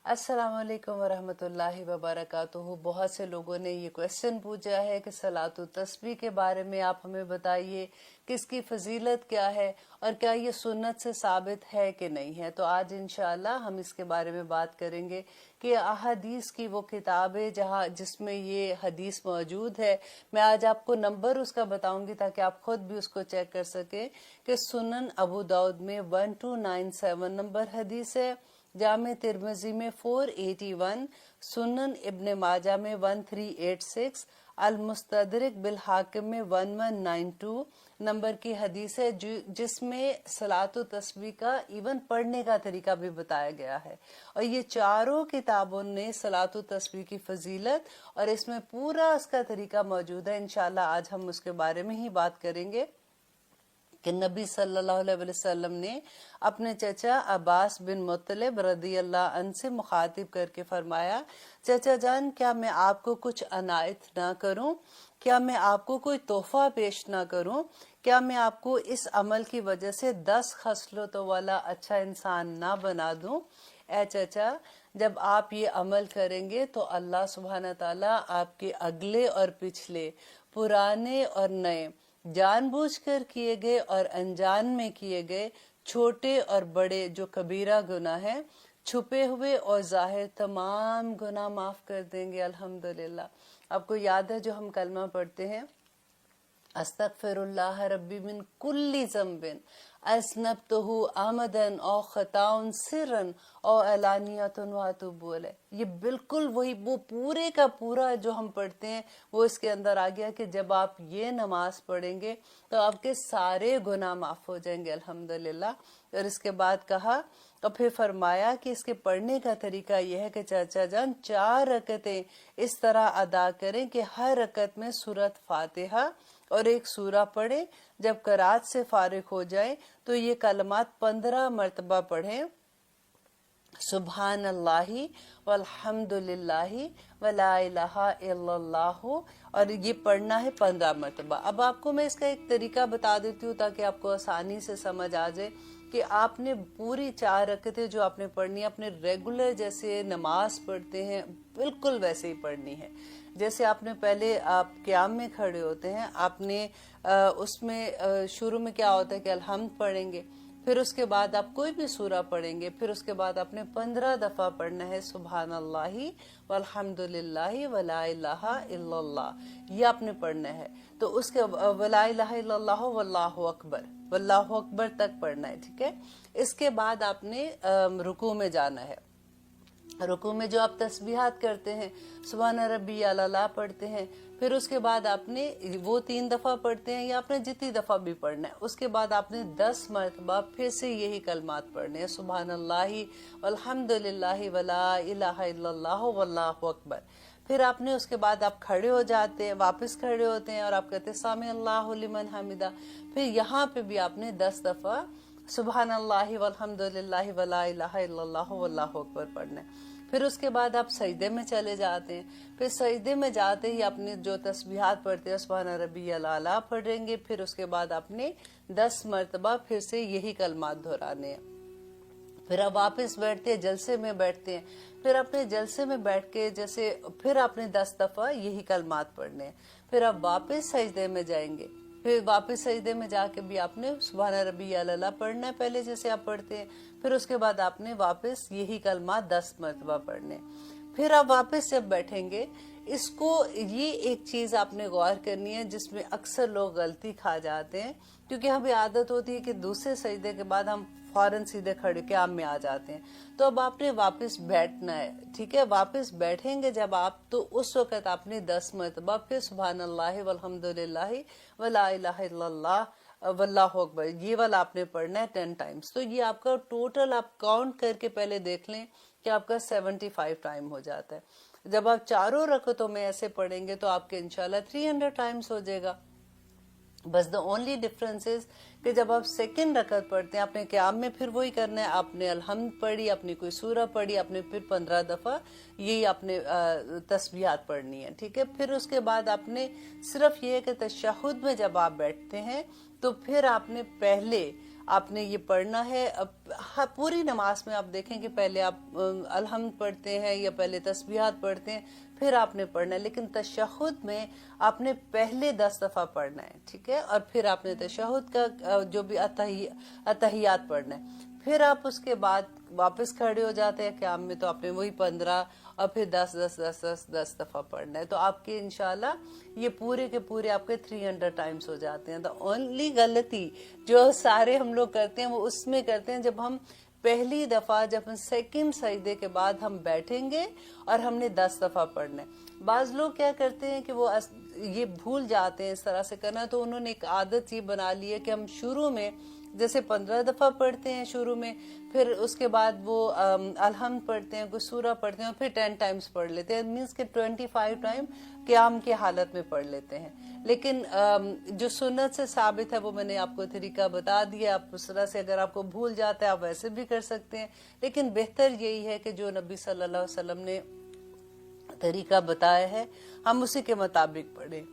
अस्सलाम वालेकुम वरहमतुल्लाहि वबरकातुहू। बहुत से लोगों ने ये क्वेश्चन पूछा है कि सलातु तस्बीह के बारे में आप हमें बताइए कि इसकी फजीलत क्या है और क्या ये सुन्नत से साबित है कि नहीं है। तो आज इंशाअल्लाह हम इसके बारे में बात करेंगे कि अहादीस की वो किताब है जिसमें ये हदीस मौजूद है। मैं आज आपको नंबर उसका बताऊंगी ताकि आप खुद भी उसको चेक कर सके कि सुनन अबू दाऊद में 1297 नंबर हदीस है, जामे तिरमिजी में 481, सुनन इब्ने माजा में 1386, अल मुस्तदरिक बिल हाकिम में 1192 नंबर की हदीस है जिसमें सलातो तस्बीह का इवन पढ़ने का तरीका भी बताया गया है। और ये चारों किताबों ने सलातो तस्बीह की फजीलत और इसमें पूरा उसका तरीका मौजूद है। इंशाल्लाह आज हम उसके बारे में ही बात करेंगे कि नबी सल्लल्लाहु अलैहि वसल्लम ने अपने चचा अब्बास बिन मुत्तलिब रदियल्लाहु अन्हु से मुखातिब करके फरमाया, चचा जान क्या मैं आपको कुछ अनायत ना करूं, क्या मैं आपको कोई तोहफा पेश ना करूं, क्या मैं आपको इस अमल की वजह से 10 खसलतों वाला अच्छा इंसान ना बना दूं। ए चचा, जब आप ये अमल करेंगे तो अल्लाह सुब्हाना ताला आपके अगले और पिछले, पुराने और नए, जानबूझकर किए गए और अनजान में किए गए छोटे और बड़े जो कबीरा गुनाह है, छुपे हुए और जाहिर तमाम गुनाह माफ कर देंगे। अल्हम्दुलिल्लाह। आपको याद है जो हम कलमा पढ़ते हैं, अस्तगफिरुल्लाह रब्बी मिन कुल्ली ज़ंबिन अस्नबतहु आमदन और खताउन सिरन और अलानियतुन व अतूबु अलैह। ये बिल्कुल वही वो पूरे का पूरा जो हम पढ़ते हैं वो इसके अंदर आ गया कि जब आप ये नमाज पढ़ेंगे तो आपके सारे गुनाह माफ हो जाएंगे। अल्हम्दुलिल्लाह। और इसके बाद कहा और फिर फरमाया कि इसके पढ़ने का तरीका यह है कि चाचा जान 4 रकतें इस तरह अदा करें कि हर रकत में सूरत फातिहा और एक सूरा पढ़े। जब करात से फारिग हो जाए तो ये कलमात 15 मरतबा पढ़ें, सुभान अल्लाही वल्हम्दुलिल्लाही वला इलाहा इल्लल्लाहु, और ये पढ़ना है 15 मरतबा। अब आपको मैं इसका एक तरीका बता देती हूँ ताकि आपको आसानी से समझ आ जाए कि आपने पूरी 4 रकतें जो आपने पढ़नी है अपने रेगुलर जैसे नमाज पढ़ते हैं बिल्कुल वैसे ही पढ़नी है। जैसे आपने पहले आप क़याम में खड़े होते हैं, आपने उसमें शुरू में क्या होता है कि अल्हम्द पढ़ेंगे, फिर उसके बाद आप कोई भी सूरा पढ़ेंगे, फिर उसके बाद आपने 15 दफा पढ़ना है सुभान अल्लाही वल्हम्दुलिल्लाही वला इलाहा इल्लल्लाह, ये आपने पढ़ना है। तो उसके वला इलाहा इल्लल्लाह वल्लाहु अकबर तक पढ़ना है, ठीक है। इसके बाद आपने रुकू में जाना है। रुकू में जो आप तस्बीहात करते हैं, सुभान रब्बी अला पढ़ते हैं, फिर उसके बाद आपने वो 3 दफा पढ़ते हैं या आपने जितनी दफा भी पढ़ना है। उसके बाद आपने 10 मरतबा फिर से यही कलमात पढ़ने हैं, सुभान अल्लाही वल्हम्दुलिल्लाही वला इलाहा इल्लल्लाह वल्लाहु अकबर। फिर आपने उसके बाद आप खड़े हो जाते हैं, वापस खड़े होते हैं और आप कहते हैं सामी अल्लाहु लिमन हमिदा। फिर यहाँ पे भी आपने 10 दफा सुभान अल्लाही वल्हम्दुलिल्लाही वला इलाहा इल्लल्लाह वल्लाहु अकबर पढ़ना है। फिर उसके बाद आप सजदे में चले जाते हैं। फिर सजदे में जाते ही अपने जो तस्बीहात पढ़ते हैं सुभान रब्बी अला पढ़ेंगे। फिर उसके बाद आपने 10 मरतबा फिर से यही कलमात दोहराने हैं। फिर आप वापस बैठते हैं, जलसे में बैठते हैं, फिर अपने जलसे में बैठ के जैसे फिर आपने 10 दफा यही कलमात पढ़ने हैं। फिर आप वापस सजदे में जाएंगे, फिर वापस सजदे में जाके भी आपने सुभान रब्बी अला पढ़ना है पहले जैसे आप पढ़ते हैं। फिर उसके बाद आपने वापस यही कलमा 10 मरतबा पढ़ने। फिर आप वापस जब बैठेंगे, इसको ये एक चीज आपने गौर करनी है जिसमें अक्सर लोग गलती खा जाते हैं, क्योंकि हमें आदत होती है कि दूसरे सजदे के बाद हम फौरन सीधे खड़े क़याम में आ जाते हैं। तो अब आपने वापस बैठना है, ठीक है। वापस बैठेंगे जब आप, तो उस वक्त आपने 10 मरतबा फिर सुभान अल्लाह वल्हम्दुलिल्लाही वला इलाहा इल्लल्लाह वल्लाहु अकबर, ये वाला आपने पढ़ना है 10 टाइम्स। तो ये आपका टोटल आप काउंट करके पहले देख लें कि आपका 75 टाइम हो जाता है। जब आप चारों रकतों में ऐसे पढ़ेंगे तो आपके इंशाल्लाह 300 टाइम्स हो जाएगा। बस द ओनली डिफरेंस इज कि जब आप सेकंड रकत पढ़ते हैं आपने क़याम में फिर वही करना है, आपने अल्हम्द पढ़ी, अपनी कोई सूरा पढ़ी, आपने फिर 15 दफा यही आपने तस्बीहात पढ़नी है, ठीक है। फिर उसके बाद आपने सिर्फ ये है कि तशहुद में जब आप बैठते हैं तो फिर आपने पहले आपने ये पढ़ना है। अब पूरी नमाज में आप देखें कि पहले आप अलहम्द पढ़ते हैं या पहले तस्बीहात पढ़ते हैं, फिर आपने पढ़ना है, लेकिन तशहुद में आपने पहले 10 दफा पढ़ना है, ठीक है, और फिर आपने तशहुद का जो भी अतहियात पढ़ना है, फिर आप उसके बाद वापस खड़े हो जाते हैं क़याम में, तो आपने वही 15 और फिर 10 दफा पढ़ना है। तो आपके इंशाल्लाह ये पूरे के पूरे आपके 300 टाइम्स हो जाते हैं। तो ओनली गलती जो सारे हम लोग करते हैं वो उसमें करते हैं जब हम पहली दफा, जब हम सेकंड सजदे के बाद हम बैठेंगे और हमने 10 दफा पढ़ना है। बाज लोग क्या करते हैं कि वो ये भूल जाते हैं इस तरह से करना, तो उन्होंने एक आदत ये बना ली है कि हम शुरू में जैसे 15 दफा पढ़ते हैं शुरू में, फिर उसके बाद वो अलहम्द पढ़ते हैं, कोई सूरा पढ़ते हैं, फिर 10 टाइम्स पढ़ लेते हैं, मीन्स के 25 टाइम क़याम की हालत में पढ़ लेते हैं। लेकिन जो सुन्नत से साबित है वो मैंने आपको तरीका बता दिया। आप उस तरह से अगर आपको भूल जाता है आप वैसे भी कर सकते हैं, लेकिन बेहतर यही है कि जो नबी सल्लल्लाहु अलैहि वसल्लम ने तरीका बताया है हम उसी के मुताबिक पढ़े।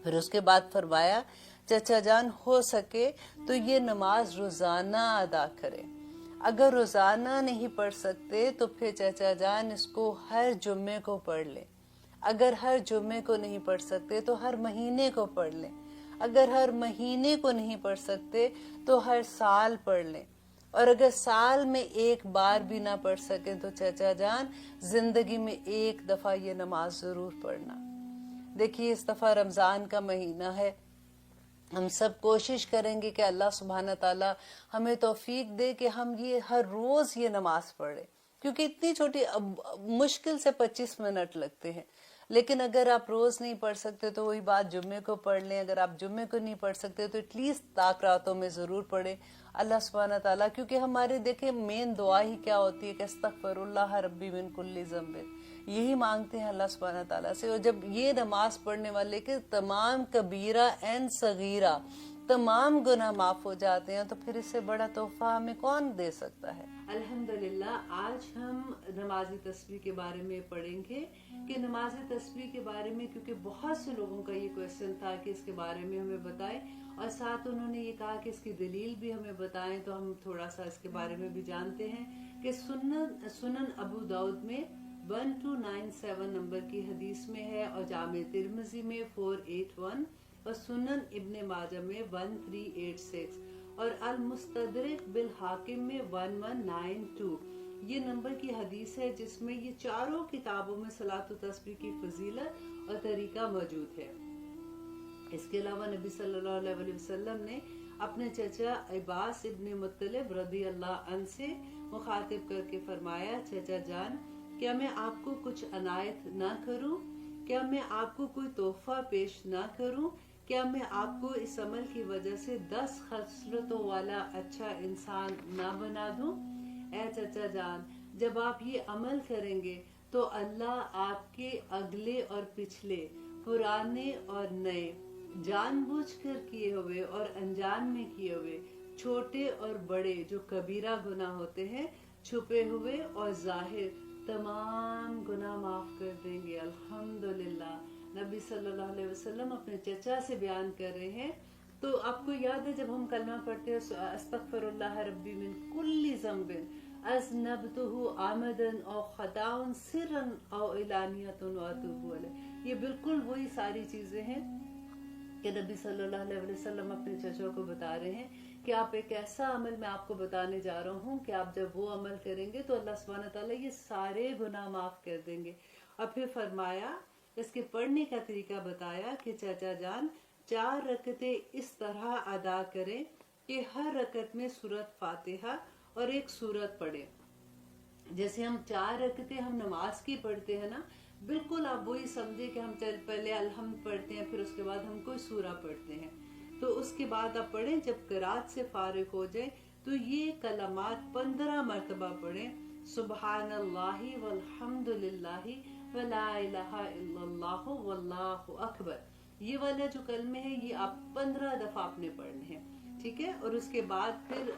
फिर उसके बाद फरमाया चचा जान हो सके तो ये नमाज रोजाना अदा करें। अगर रोजाना नहीं पढ़ सकते तो फिर चचा जान इसको हर जुम्मे को पढ़ लें। अगर हर जुम्मे को नहीं पढ़ सकते तो हर महीने को पढ़ लें। अगर हर महीने को नहीं पढ़ सकते तो हर साल पढ़ लें। और अगर साल में एक बार भी ना पढ़ सके तो चचा जान जिंदगी में एक दफा ये नमाज जरूर पढ़ना। देखिए इस दफा रमजान का महीना है, हम सब कोशिश करेंगे कि अल्लाह सुब्हाना ताला हमें तौफीक दे कि हम ये हर रोज ये नमाज पढ़े, क्योंकि इतनी छोटी मुश्किल से 25 मिनट लगते हैं। लेकिन अगर आप रोज नहीं पढ़ सकते तो वही बात जुम्मे को पढ़ लें। अगर आप जुम्मे को नहीं पढ़ सकते तो एटलीस्ट ताक रातों में जरूर पढ़े। अल्लाह सुब्हाना ताला, क्योंकि हमारे देखे मेन दुआ ही क्या होती है कि अस्तगफिरुल्लाह रब्बी मिन कुल्ली ज़ंबिन, यही मांगते हैं अल्लाह सुब्हाना ताला से। और जब ये नमाज पढ़ने वाले के तमाम कबीरा एंड सगीरा तमाम गुनाह माफ हो जाते हैं, तो फिर इससे बड़ा तोहफा हमें कौन दे सकता है। अल्हम्दुलिल्लाह आज हम नमाज तस्बीह के बारे में पढ़ेंगे कि नमाज तस्बीह के बारे में, क्योंकि बहुत से लोगों का ये क्वेश्चन था कि इसके बारे में हमें बताएं, और साथ उन्होंने ये कहा कि इसकी दलील भी हमें बताएं। तो हम थोड़ा सा इसके बारे में भी जानते हैं कि सुनन अबू दाऊद में 1297 नंबर की हदीस में है, और जामे तिरमिजी में 481, और सुनन इब्ने माजा में 1386, और अल मुस्तदरिक बिल हाकिम में 1192 ये नंबर की हदीस है, जिसमें ये चारों किताबों में सलात तस्बीह की फजीलत और तरीका मौजूद है। इसके अलावा नबी सल्लल्लाहु अलैहि वसल्लम ने अपने चचा अब्बास इब्ने मुत्तलिब रदी अल्लाह अन से मुखातिब करके फरमाया, चचा जान क्या मैं आपको कुछ अनायत ना करूं? क्या मैं आपको कोई तोहफा पेश ना करूं? क्या मैं आपको इस अमल की वजह से 10 खसलतों वाला अच्छा इंसान ना बना दूं? ऐ चचा जान, जब आप ये अमल करेंगे तो अल्लाह आपके अगले और पिछले, पुराने और नए, जानबूझकर किए हुए और अनजान में किए हुए, छोटे और बड़े जो कबीरा गुनाह होते हैं, छुपे हुए और जाहिर, तमाम गुनाह माफ कर देंगे। अल्हम्दुलिल्लाह। नबी सल्लल्लाहु अलैहि वसल्लम अपने चचा से बयान कर रहे हैं। तो आपको याद है जब हम कलमा पढ़ते हैं अस्तगफिरुल्लाह रब्बी मिन कुल्ली ज़ंबिन अज़नबतुहु आमदन औ खताउन सिरन औ इलानियतुन व अतूबु अलैह, ये बिल्कुल वही सारी चीजें हैं कि नबी सल्लल्लाहु अलैहि वसल्लम अपने चचों को बता रहे हैं कि आप एक ऐसा अमल मैं आपको बताने जा रहा हूँ कि आप जब वो अमल करेंगे तो अल्लाह सुब्हानहू व तआला ये सारे गुनाह माफ कर देंगे। और फिर फरमाया, इसके पढ़ने का तरीका बताया कि चाचा जान 4 रकतें इस तरह अदा करें कि हर रकत में सूरत फातिहा और एक सूरत पढ़े। जैसे हम 4 रकतें हम नमाज की पढ़ते हैं ना, बिल्कुल आप वही समझे कि हम पहले अलहम्द पढ़ते हैं, फिर उसके बाद हम कोई सूरा पढ़ते हैं। तो उसके बाद आप पढ़ें, जब क़िरात से फारिग हो जाए तो ये कलमात 15 मरतबा पढ़ें, सुबहानल्लाहि वल्हम्दुलिल्लाहि वला इलाहा इल्लल्लाहु वल्लाहु अकबर। ये वाला जो कलमे है ये आप 15 दफा आपने पढ़ने हैं, ठीक है। और उसके बाद फिर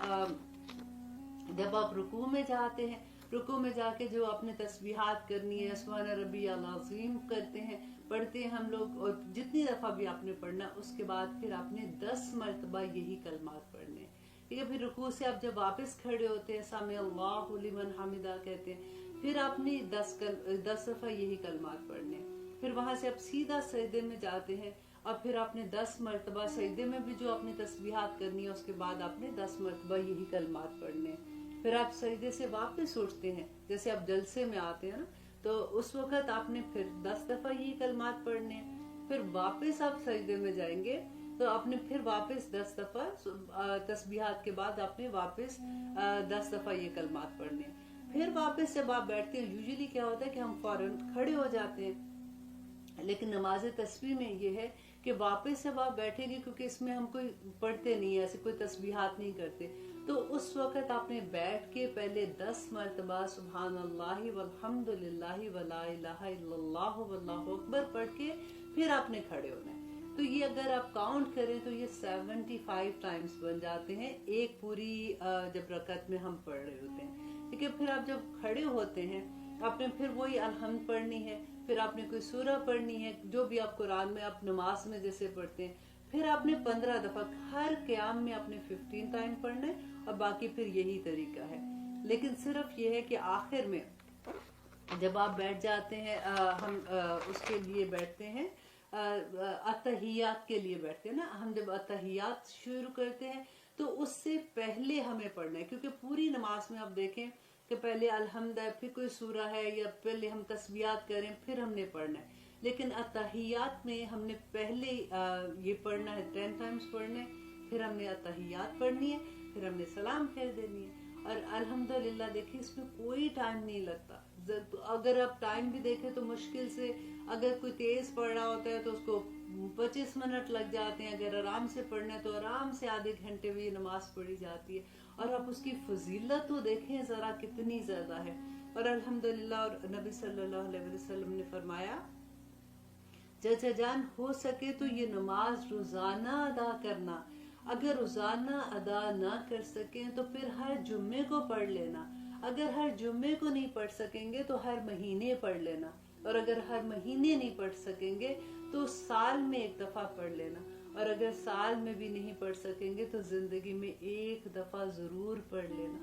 जब आप रुकू में जाते हैं, रुकू में जाके जो आपने तस्बीहात करनी है, सुभान रब्बी अज़ीम करते हैं, पढ़ते हैं हम लोग, और जितनी दफा भी आपने पढ़ना, उसके बाद फिर आपने 10 मरतबा यही कलमात पढ़ने हैं। ٹھیک ہے. پھر رکوع سے آپ جب واپس کھڑے ہوتے ہیں سمع اللہ لمن حمدہ کہتے ہیں, پھر آپ نے 10 دفعہ یہی کلمات پڑھنے. پھر وہاں سے آپ سیدھا سجدے میں جاتے ہیں اور پھر آپ نے 10 مرتبہ سجدے میں بھی جو آپ نے تسبیحات کرنی ہے, اس کے بعد آپ نے 10 مرتبہ یہی کلمات پڑھنے. پھر آپ سجدے سے واپس اٹھتے ہیں, جیسے آپ جلسے میں آتے ہیں نا, تو اس وقت آپ نے پھر 10 دفعہ یہی کلمات پڑھنے. پھر واپس آپ سجدے میں جائیں گے تو آپ نے پھر واپس 10 دفعہ تسبیحات کے بعد آپ نے واپس 10 دفعہ یہ کلمات پڑھنے. پھر واپس جب آپ بیٹھتے ہیں, یوزلی کیا ہوتا ہے کہ ہم فوراً کھڑے ہو جاتے ہیں, لیکن نماز تسبیح میں یہ ہے کہ واپس جب آپ بیٹھیں گے, کیونکہ اس میں ہم کوئی پڑھتے نہیں ہیں, ایسے کوئی تسبیحات نہیں کرتے, تو اس وقت آپ نے بیٹھ کے پہلے 10 مرتبہ سبحان اللہ والحمد للہ ولا الہ الا اللہ واللہ اکبر پڑھ کے پھر آپ نے کھڑے ہونا ہے. تو یہ اگر آپ کاؤنٹ کریں تو یہ 75 ٹائمز بن جاتے ہیں ایک پوری جب رکعت میں ہم پڑھ رہے ہوتے ہیں. ٹھیک ہے. پھر آپ جب کھڑے ہوتے ہیں آپ نے پھر وہی الحمد پڑھنی ہے, پھر آپ نے کوئی سورہ پڑھنی ہے, جو بھی آپ قرآن میں آپ نماز میں جیسے پڑھتے ہیں, پھر آپ نے 15 دفعہ, ہر قیام میں آپ نے 15 ٹائم پڑھنا ہے, اور باقی پھر یہی طریقہ ہے. لیکن صرف یہ ہے کہ آخر میں جب آپ بیٹھ جاتے ہیں, ہم اس کے لیے بیٹھتے ہیں, اتحیات کے لیے بیٹھتے ہیں نا, ہم جب اتحیات شروع کرتے ہیں تو اس سے پہلے ہمیں پڑھنا ہے, کیونکہ پوری نماز میں آپ دیکھیں کہ پہلے الحمد ہے, پھر کوئی سورہ ہے, یا پہلے ہم تسبیحات کریں پھر ہم نے پڑھنا ہے. لیکن اتحیات میں ہم نے پہلے یہ پڑھنا ہے, 10 ٹائمز پڑھنے, پھر ہم نے اتحیات پڑھنی ہے, پھر ہم نے سلام پھیر دینی ہے. اور الحمدللہ دیکھیں اس میں کوئی ٹائم نہیں لگتا. اگر آپ ٹائم بھی دیکھیں تو مشکل سے, اگر کوئی تیز پڑھ رہا ہوتا ہے تو اس کو 25 منٹ لگ جاتے ہیں, اگر آرام سے پڑھنا ہے تو آرام سے آدھے گھنٹے میں یہ نماز پڑھی جاتی ہے. اور آپ اس کی فضیلت تو دیکھیں ذرا کتنی زیادہ ہے. اور الحمدللہ, اور نبی صلی اللہ علیہ وسلم نے فرمایا چچا جان ہو سکے تو یہ نماز روزانہ ادا کرنا, اگر روزانہ ادا نہ کر سکیں تو پھر ہر جمعے کو پڑھ لینا, اگر ہر جمعے کو نہیں پڑھ سکیں گے تو ہر مہینے پڑھ لینا, اور اگر ہر مہینے نہیں پڑھ سکیں گے تو سال میں ایک دفعہ پڑھ لینا, اور اگر سال میں بھی نہیں پڑھ سکیں گے تو زندگی میں ایک دفعہ ضرور پڑھ لینا.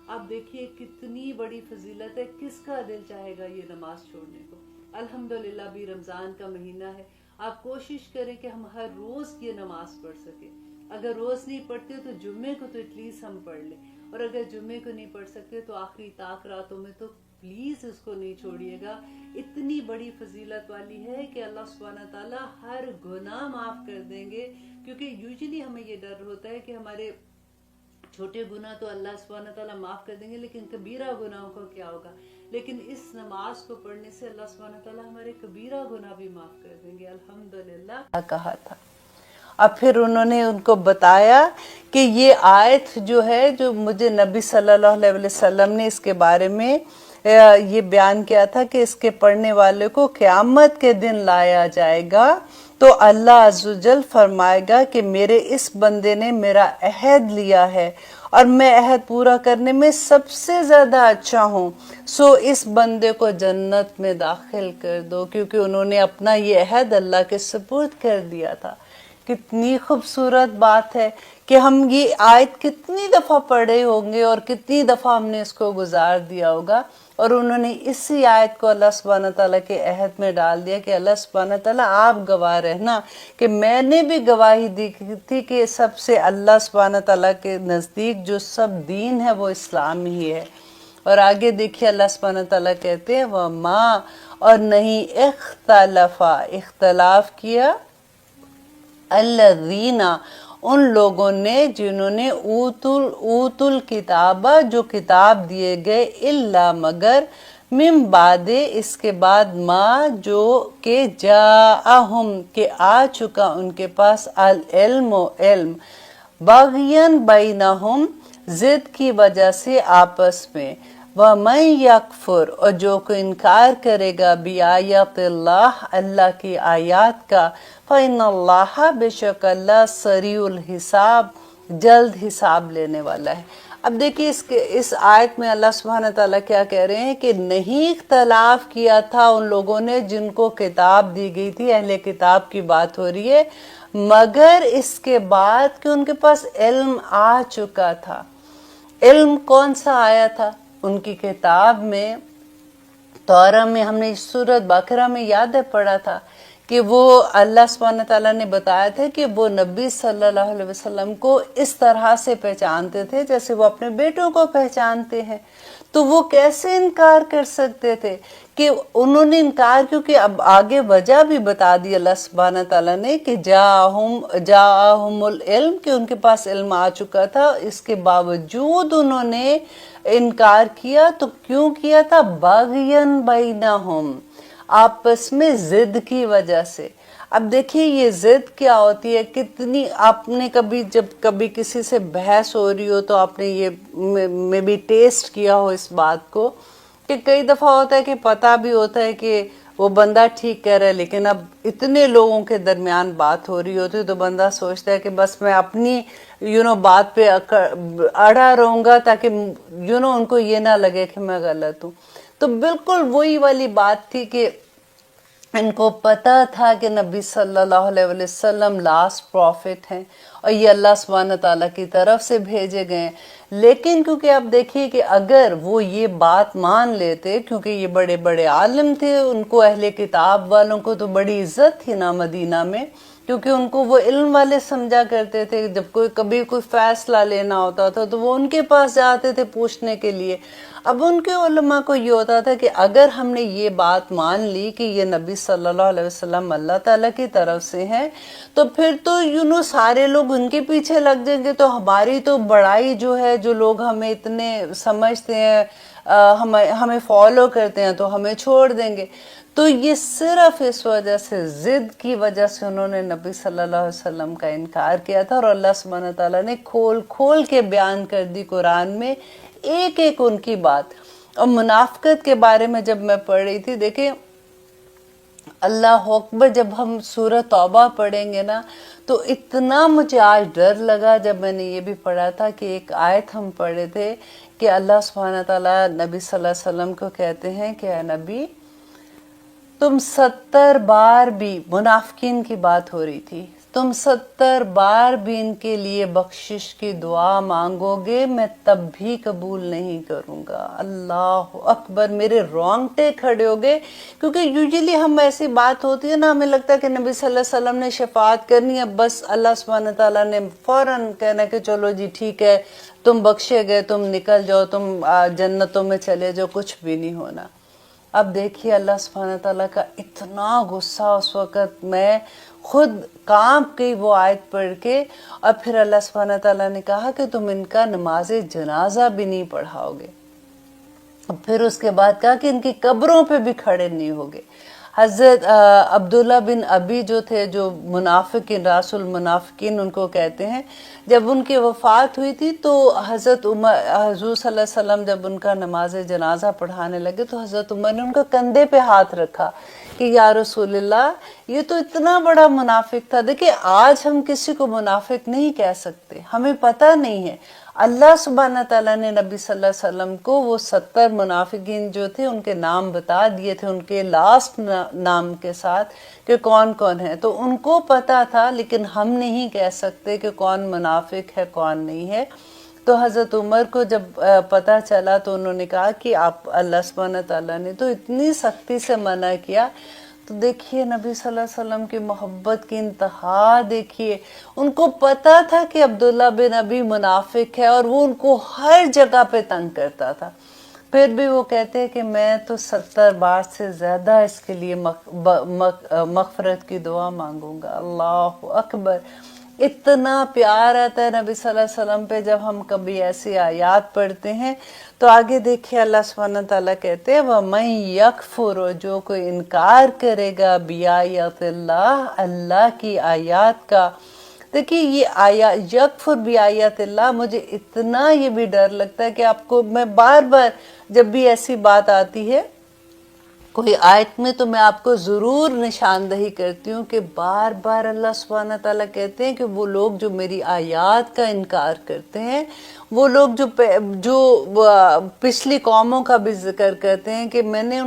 آپ دیکھیے کتنی بڑی فضیلت ہے, کس کا دل چاہے گا یہ نماز چھوڑنے کو. الحمدللہ بھی رمضان کا مہینہ ہے, آپ کوشش کریں کہ ہم ہر روز یہ نماز پڑھ سکیں. اگر روز نہیں پڑھتے تو جمعے کو تو ایٹ لیسٹ ہم پڑھ لیں, اور اگر جمعے کو نہیں پڑھ سکتے تو آخری طاق راتوں میں تو پلیز اس کو نہیں چھوڑیے گا. اتنی بڑی فضیلت والی ہے کہ اللہ سبحانہ تعالیٰ ہر گناہ معاف کر دیں گے. کیونکہ یوزلی ہمیں یہ ڈر ہوتا ہے کہ ہمارے چھوٹے گناہ تو اللہ سبحانہ تعالیٰ معاف کر دیں گے, لیکن کبیرہ گناہوں کا کیا ہوگا. لیکن اس نماز کو پڑھنے سے اللہ سبحانہ تعالیٰ ہمارے کبیرہ گناہ بھی معاف کر دیں گے. الحمدللہ کہا تھا. اب پھر انہوں نے ان کو بتایا کہ یہ آیت جو ہے, جو مجھے نبی صلی اللہ علیہ وسلم نے اس کے بارے میں یہ بیان کیا تھا کہ اس کے پڑھنے والے کو قیامت کے دن لایا جائے گا تو اللہ عز و جل فرمائے گا کہ میرے اس بندے نے میرا عہد لیا ہے اور میں عہد پورا کرنے میں سب سے زیادہ اچھا ہوں, سو اس بندے کو جنت میں داخل کر دو, کیونکہ انہوں نے اپنا یہ عہد اللہ کے سپرد کر دیا تھا. کتنی خوبصورت بات ہے کہ ہم یہ آیت کتنی دفعہ پڑھے ہوں گے اور کتنی دفعہ ہم نے اس کو گزار دیا ہوگا, اور انہوں نے اسی آیت کو اللہ سبحانہ تعالیٰ کے عہد میں ڈال دیا کہ اللہ سبحانہ تعالیٰ آپ گواہ رہنا کہ میں نے بھی گواہی دی تھی کہ سب سے اللہ سبحانہ تعالیٰ کے نزدیک جو سب دین ہے وہ اسلام ہی ہے. اور آگے دیکھیے اللہ سبحانہ تعالیٰ کہتے ہیں وَمَا, اور نہیں اختلاف کیا الذین, ان لوگوں نے جنہوں نے اوت الکتاب, جو کتاب دیے گئے, الا مگر, من بعد, اس کے بعد, ما, جو کہ جاءہم, کہ آ چکا ان کے پاس, العلم, علم, بغین بینہم, ضد کی وجہ سے آپس میں, وَمَن یکفر, اور جو کو انکار کرے گا, بِآیاتِ اللہ, اللہ کی آیات کا, فَإِنَّ اللَّهَ, بے شک اللہ, سریع الحساب, جلد حساب لینے والا ہے. अब देखिए इस आयत में अल्लाह सुब्हान ताला क्या कह रहे हैं कि नहीं इख्तलाफ किया था उन लोगों ने जिनको किताब दी गई थी, अहले किताब की बात हो रही है, मगर इसके बाद कि उनके पास इल्म आ चुका था। इल्म कौन सा आया था? उनकी किताब में, तौरा में, हमने सूरत बकरा में याद है पढ़ा था कि वो अल्लाह सुब्हान ताला ने बताया था कि वो नबी सल्लल्लाहु अलैहि वसल्लम को इस तरह से पहचानते थे जैसे वो अपने बेटों को पहचानते हैं। तो वो कैसे इनकार कर सकते थे कि उन्होंने इनकार, क्योंकि अब आगे वजह भी बता दी अल्लाह सुब्हान ताला ने कि जाहुमुल इल्म, कि उनके पास इल्म आ चुका था, इसके बावजूद उन्होंने इनकार किया। तो क्यों किया था? बागियन बैनहुम, आपस में जिद की वजह से। अब देखिए ये जिद क्या होती है, कितनी आपने जब कभी किसी से बहस हो रही हो तो आपने ये में भी टेस्ट किया हो इस बात को कि कई दफा होता है कि पता भी होता है कि वो बंदा ठीक कह रहा है, लेकिन अब इतने लोगों के दरमियान बात हो रही होती है तो बंदा सोचता है कि बस मैं अपनी बात पे अड़ा रहूंगा ताकि उनको ये ना लगे कि मैं गलत हूँ। तो बिल्कुल वही वाली बात थी कि इनको पता था कि नबी सल्लल्लाहु अलैहि वसल्लम लास्ट प्रॉफिट हैं और ये अल्लाह सुब्हान ताला की तरफ से भेजे गए हैं। लेकिन क्योंकि आप देखिए कि अगर वो ये बात मान लेते, क्योंकि ये बड़े बड़े आलिम थे, उनको अहले किताब वालों को तो बड़ी इज्जत थी ना मदीना में, क्योंकि उनको वो इल्म वाले समझा करते थे। जब कभी कोई फैसला लेना होता था तो वो उनके पास जाते थे पूछने के लिए। अब उनके उलमा को ये होता था कि अगर हमने ये बात मान ली कि ये नबी सल्लल्लाहु अलैहि वसल्लम अल्लाह ताला की तरफ से हैं, तो फिर तो सारे लोग उनके पीछे लग जाएंगे, तो हमारी तो बड़ाई जो है, जो लोग हमें इतने समझते हैं, हमें फॉलो करते हैं, तो हमें छोड़ देंगे। तो ये सिर्फ इस वजह से, जिद की वजह से उन्होंने नबी सल्लल्लाहु अलैहि वसल्लम का इनकार किया था। और अल्लाह सुब्हान ताला ने खोल खोल के बयान कर दी कुरान में एक एक उनकी बात। और मुनाफिकत के बारे में जब मैं पढ़ रही थी, देखिए अल्लाह अकबर, जब हम सूरह तौबा पढ़ेंगे ना तो इतना मुझे आज डर लगा जब मैंने ये भी पढ़ा था कि एक आयत हम पढ़े थे कि अल्लाह सुब्हान ताला नबी सल्लल्लाहु अलैहि वसल्लम को कहते हैं कि ऐ नबी, तुम 70 बार भी, मुनाफिकीन की बात हो रही थी, तुम 70 बार भी इनके लिए बख्शिश की दुआ मांगोगे, मैं तब भी कबूल नहीं करूंगा। अल्लाह अकबर, मेरे रोंगटे खड़े हो गए, क्योंकि यूजुअली हम ऐसी बात होती है ना, हमें लगता है कि नबी सल्लल्लाहु अलैहि वसल्लम ने शफाअत करनी है, बस अल्लाह सुब्हान ताला ने फौरन कहना कि चलो जी ठीक है, तुम बख्शे गए, तुम निकल जाओ, तुम जन्नतों में चले जाओ, कुछ भी नहीं होना। अब देखिए अल्लाह सुब्हान ताला का इतना गुस्सा उस वक़्त, मैं खुद कांप गई वो आयत पढ़ के। और फिर अल्लाह सुब्हान ताला ने कहा कि तुम इनका नमाज जनाजा भी नहीं पढ़ाओगे। फिर उसके बाद कहा कि इनकी कब्रों पे भी खड़े नहीं होगे। हजरत अब्दुल्ला बिन अबी जो थे, जो मुनाफिकीन, रासुल मुनाफिकीन उनको कहते हैं, जब उनकी वफात हुई थी तो हजरत उमर, हुजूर सल्लल्लाहु अलैहि वसल्लम जब उनका नमाज जनाजा पढ़ाने लगे तो हजरत उमर ने उनका कंधे पे हाथ रखा कि या रसूलल्लाह, ये तो इतना बड़ा मुनाफिक था। देखिए आज हम किसी को मुनाफिक नहीं कह सकते, हमें पता नहीं है। अल्लाह सुब्हान ताला ने नबी सल्लल्लाहु अलैहि वसल्लम को वो 70 मुनाफिकीन जो थे उनके नाम बता दिए थे, उनके लास्ट नाम के साथ कि कौन कौन है, तो उनको पता था, लेकिन हम नहीं कह सकते कि कौन मुनाफिक है कौन नहीं है। तो हजरत उमर को जब पता चला तो उन्होंने कहा कि आप, अल्लाह सुब्हान ताला ने तो इतनी सख्ती से मना किया। तो देखिए नबी सल्लल्लाहु अलैहि वसल्लम की मोहब्बत की इंतहा देखिए, उनको पता था कि अब्दुल्ला बिन अबी मुनाफिक है और वो उनको हर जगह पे तंग करता था, फिर भी वो कहते हैं कि मैं तो 70 बार से ज्यादा इसके लिए मगफरत की दुआ मांगूंगा। अल्लाह अकबर, इतना प्यार आता है नबी सल्लल्लाहु अलैहि वसल्लम पे जब हम कभी ऐसी आयात पढ़ते हैं। तो आगे देखिए अल्लाह सुब्हान ताला कहते हैं, वमन यकफुर, जो कोई इनकार करेगा बिआयातिल्लाह, अल्लाह की आयात का। देखिए ये आया यकफुर बिआयातिल्लाह, मुझे इतना ये भी डर लगता है कि आपको, मैं बार बार जब भी ऐसी बात आती है कोई आयत में, तो मैं आपको जरूर निशानदही करती हूँ कि बार बार अल्लाह सुब्हान ताला कहते हैं कि वो लोग जो मेरी आयात का इनकार करते हैं وہ لوگ جو پچھلی قوموں کا بھی ذکر کرتے ہیں کہ میں نے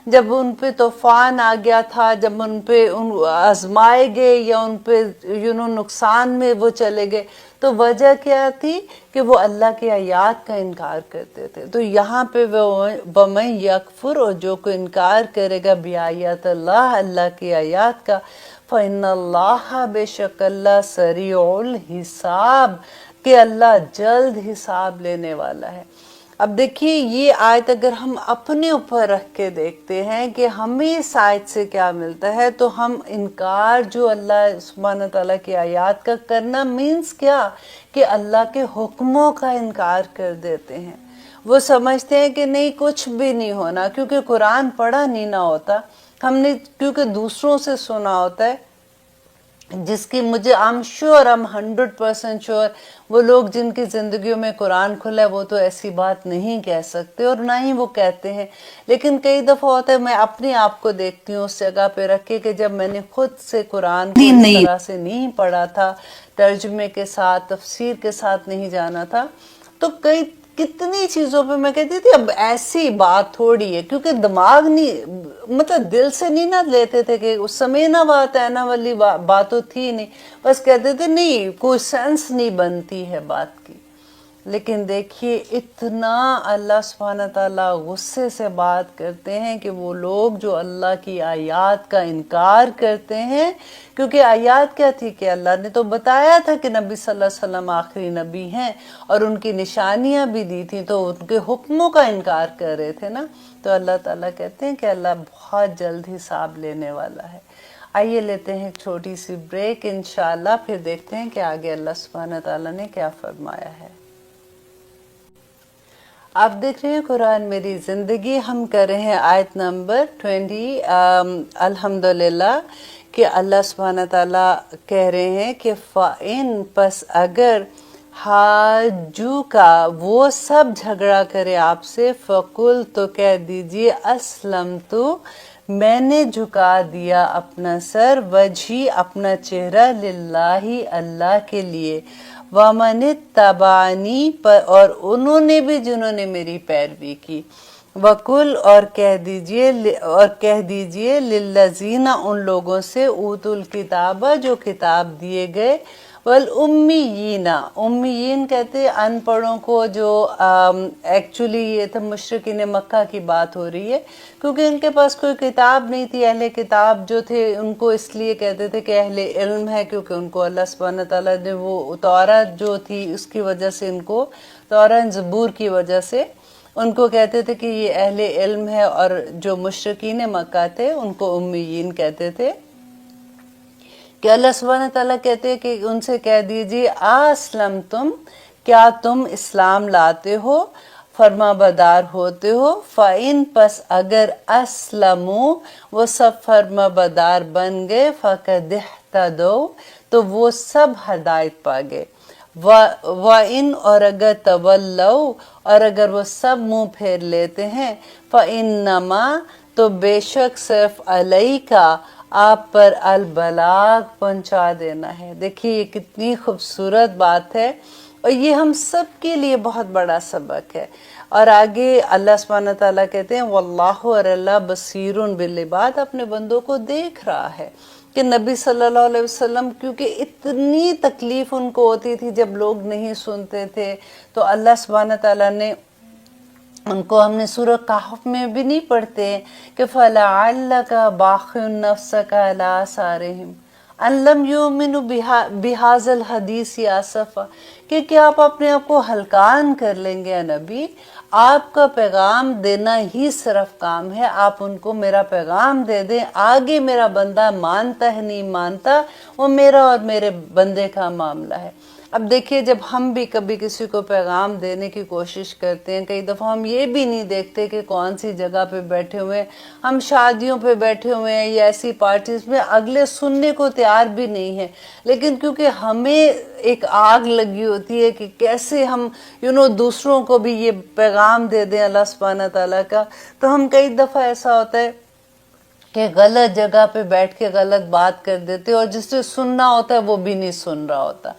جب ان پہ طوفان آ گیا تھا، جب ان پہ آزمائے گئے یا ان پہ نقصان میں وہ چلے گئے، تو وجہ کیا تھی کہ وہ اللہ کی آیات کا انکار کرتے تھے۔ تو یہاں پہ وَمَن یکفر، اور جو کوئی انکار کرے گا بِآیاتِ اللہ، اللہ کی آیات کا، فَإِنَّ اللَّهَ، بے شک اللہ سریع الحساب، کہ اللہ جلد حساب لینے والا ہے۔ اب دیکھیے یہ آیت اگر ہم اپنے اوپر رکھ کے دیکھتے ہیں کہ ہمیں اس آیت سے کیا ملتا ہے، تو ہم انکار جو اللہ سبحانہ تعالیٰ کی آیات کا کرنا مینس کیا، کہ اللہ کے حکموں کا انکار کر دیتے ہیں۔ وہ سمجھتے ہیں کہ نہیں کچھ بھی نہیں ہونا، کیونکہ قرآن پڑھا نہیں نہ ہوتا، ہم نے کیونکہ دوسروں سے سنا ہوتا ہے، جس کی مجھے I'm 100% شور وہ لوگ جن کی زندگیوں میں قرآن کھلا ہے وہ تو ایسی بات نہیں کہہ سکتے، اور نہ ہی وہ کہتے ہیں۔ لیکن کئی دفعہ ہوتا ہے میں اپنے آپ کو دیکھتی ہوں اس جگہ پہ رکھ کے کہ جب میں نے خود سے قرآن کو اس طرح سے نہیں پڑھا تھا، ترجمے کے ساتھ تفسیر کے ساتھ نہیں جانا تھا، تو کتنی چیزوں پہ میں کہتی تھی اب ایسی بات تھوڑی ہے، کیونکہ دماغ نہیں، مطلب دل سے نہیں نہ لیتے تھے کہ اس سمے نہ بات ہے نا والی بات تو تھی نہیں، بس کہتے تھے نہیں کوئی سینس نہیں بنتی ہے بات کی۔ لیکن دیکھیے اتنا اللہ سبحانہ تعالیٰ غصے سے بات کرتے ہیں کہ وہ لوگ جو اللہ کی آیات کا انکار کرتے ہیں، کیونکہ آیات کیا تھی کہ اللہ نے تو بتایا تھا کہ نبی صلی اللہ علیہ وسلم آخری نبی ہیں اور ان کی نشانیاں بھی دی تھیں، تو ان کے حکموں کا انکار کر رہے تھے نا۔ تو اللہ تعالیٰ کہتے ہیں کہ اللہ بہت جلد حساب لینے والا ہے۔ آئیے لیتے ہیں ایک چھوٹی سی بریک، انشاءاللہ پھر دیکھتے ہیں کہ آگے اللہ سبحانہ تعالیٰ نے کیا فرمایا ہے۔ آپ دیکھ رہے ہیں قرآن میری زندگی، ہم کر رہے ہیں آیت نمبر 20۔ الحمدللہ کہ اللہ سبحانہ تعالیٰ کہہ رہے ہیں کہ فَإِن، پس اگر حاجو کا وہ سب جھگڑا کرے آپ سے، فَقُل، تو کہہ دیجئے اسلمتُ، میں نے جھکا دیا اپنا سر، وجہی، اپنا چہرہ، للہ، اللہ کے لیے، وَمَنِ اتَّبَعَنِی، اور انہوں نے بھی جنہوں نے میری پیروی کی، وَقُل، اور کہہ دیجئے لِلَّذِینَ، ان لوگوں سے، اوتوا الکتاب، جو کتاب دیے گئے، والأمیین، امیین کہتے ہیں ان پڑھوں کو، جو ایکچولی یہ تھا مشرکین مکہ کی بات ہو رہی ہے، کیونکہ ان کے پاس کوئی کتاب نہیں تھی۔ اہل کتاب جو تھے ان کو اس لیے کہتے تھے کہ اہل علم ہے، کیونکہ ان کو اللہ سبحانہ تعالیٰ نے وہ تورات جو تھی اس کی وجہ سے، ان کو تورات زبور کی وجہ سے ان کو کہتے تھے کہ یہ اہل علم ہے، اور جو مشرکین مکہ تھے ان کو امیین کہتے تھے۔ کہ اللہ سبحانہ تعالیٰ کہتے ہیں کہ ان سے کہہ دیجئے اسلمتم، کیا تم اسلام لاتے ہو، فرما بردار ہوتے ہو، فَإِن، پس اگر اسلموا، وہ سب فرما بردار بن گئے، فَقَدِ اهْتَدَوْا، تو وہ سب ہدایت پا گئے، وَإِن، اور اگر تولوا، اور اگر وہ سب منہ پھیر لیتے ہیں، فَإِنَّمَا، تو بے شک صرف عَلَيْكَ، آپ پر، البلاغ، پہنچا دینا ہے۔ دیکھیے یہ کتنی خوبصورت بات ہے، اور یہ ہم سب کے لیے بہت بڑا سبق ہے۔ اور آگے اللہ سبحانہ تعالیٰ کہتے ہیں واللہ، اور اللہ بصیر بالعباد، اپنے بندوں کو دیکھ رہا ہے۔ کہ نبی صلی اللہ علیہ وسلم کیونکہ اتنی تکلیف ان کو ہوتی تھی جب لوگ نہیں سنتے تھے، تو اللہ سبحانہ تعالیٰ نے ان کو، ہم نے سورہ کہف میں بھی نہیں پڑھتے ہیں کہ فَلَعَلَّكَ بَاخِعٌ نَفْسَكَ عَلَىٰ آثَارِهِمْ أَن لَّمْ يُؤْمِنُوا بِهَٰذَا الْحَدِيثِ آسَفًا، کہ کیا آپ اپنے آپ کو ہلکان کر لیں گے نبی؟ آپ کا پیغام دینا ہی صرف کام ہے، آپ ان کو میرا پیغام دے دیں، آگے میرا بندہ مانتا ہے نہیں مانتا، وہ میرا اور میرے بندے کا معاملہ ہے۔ اب دیکھیے جب ہم بھی کبھی کسی کو پیغام دینے کی کوشش کرتے ہیں، کئی دفعہ ہم یہ بھی نہیں دیکھتے کہ کون سی جگہ پہ بیٹھے ہوئے ہیں، ہم شادیوں پہ بیٹھے ہوئے ہیں یا ایسی پارٹیز میں، اگلے سننے کو تیار بھی نہیں ہے، لیکن کیونکہ ہمیں ایک آگ لگی ہوتی ہے کہ کیسے ہم دوسروں کو بھی یہ پیغام دے دیں اللہ سبحانہ تعالیٰ کا، تو ہم کئی دفعہ ایسا ہوتا ہے کہ غلط جگہ پہ بیٹھ کے غلط بات کر دیتے، اور جس سے سننا ہوتا ہے وہ بھی نہیں سن رہا ہوتا۔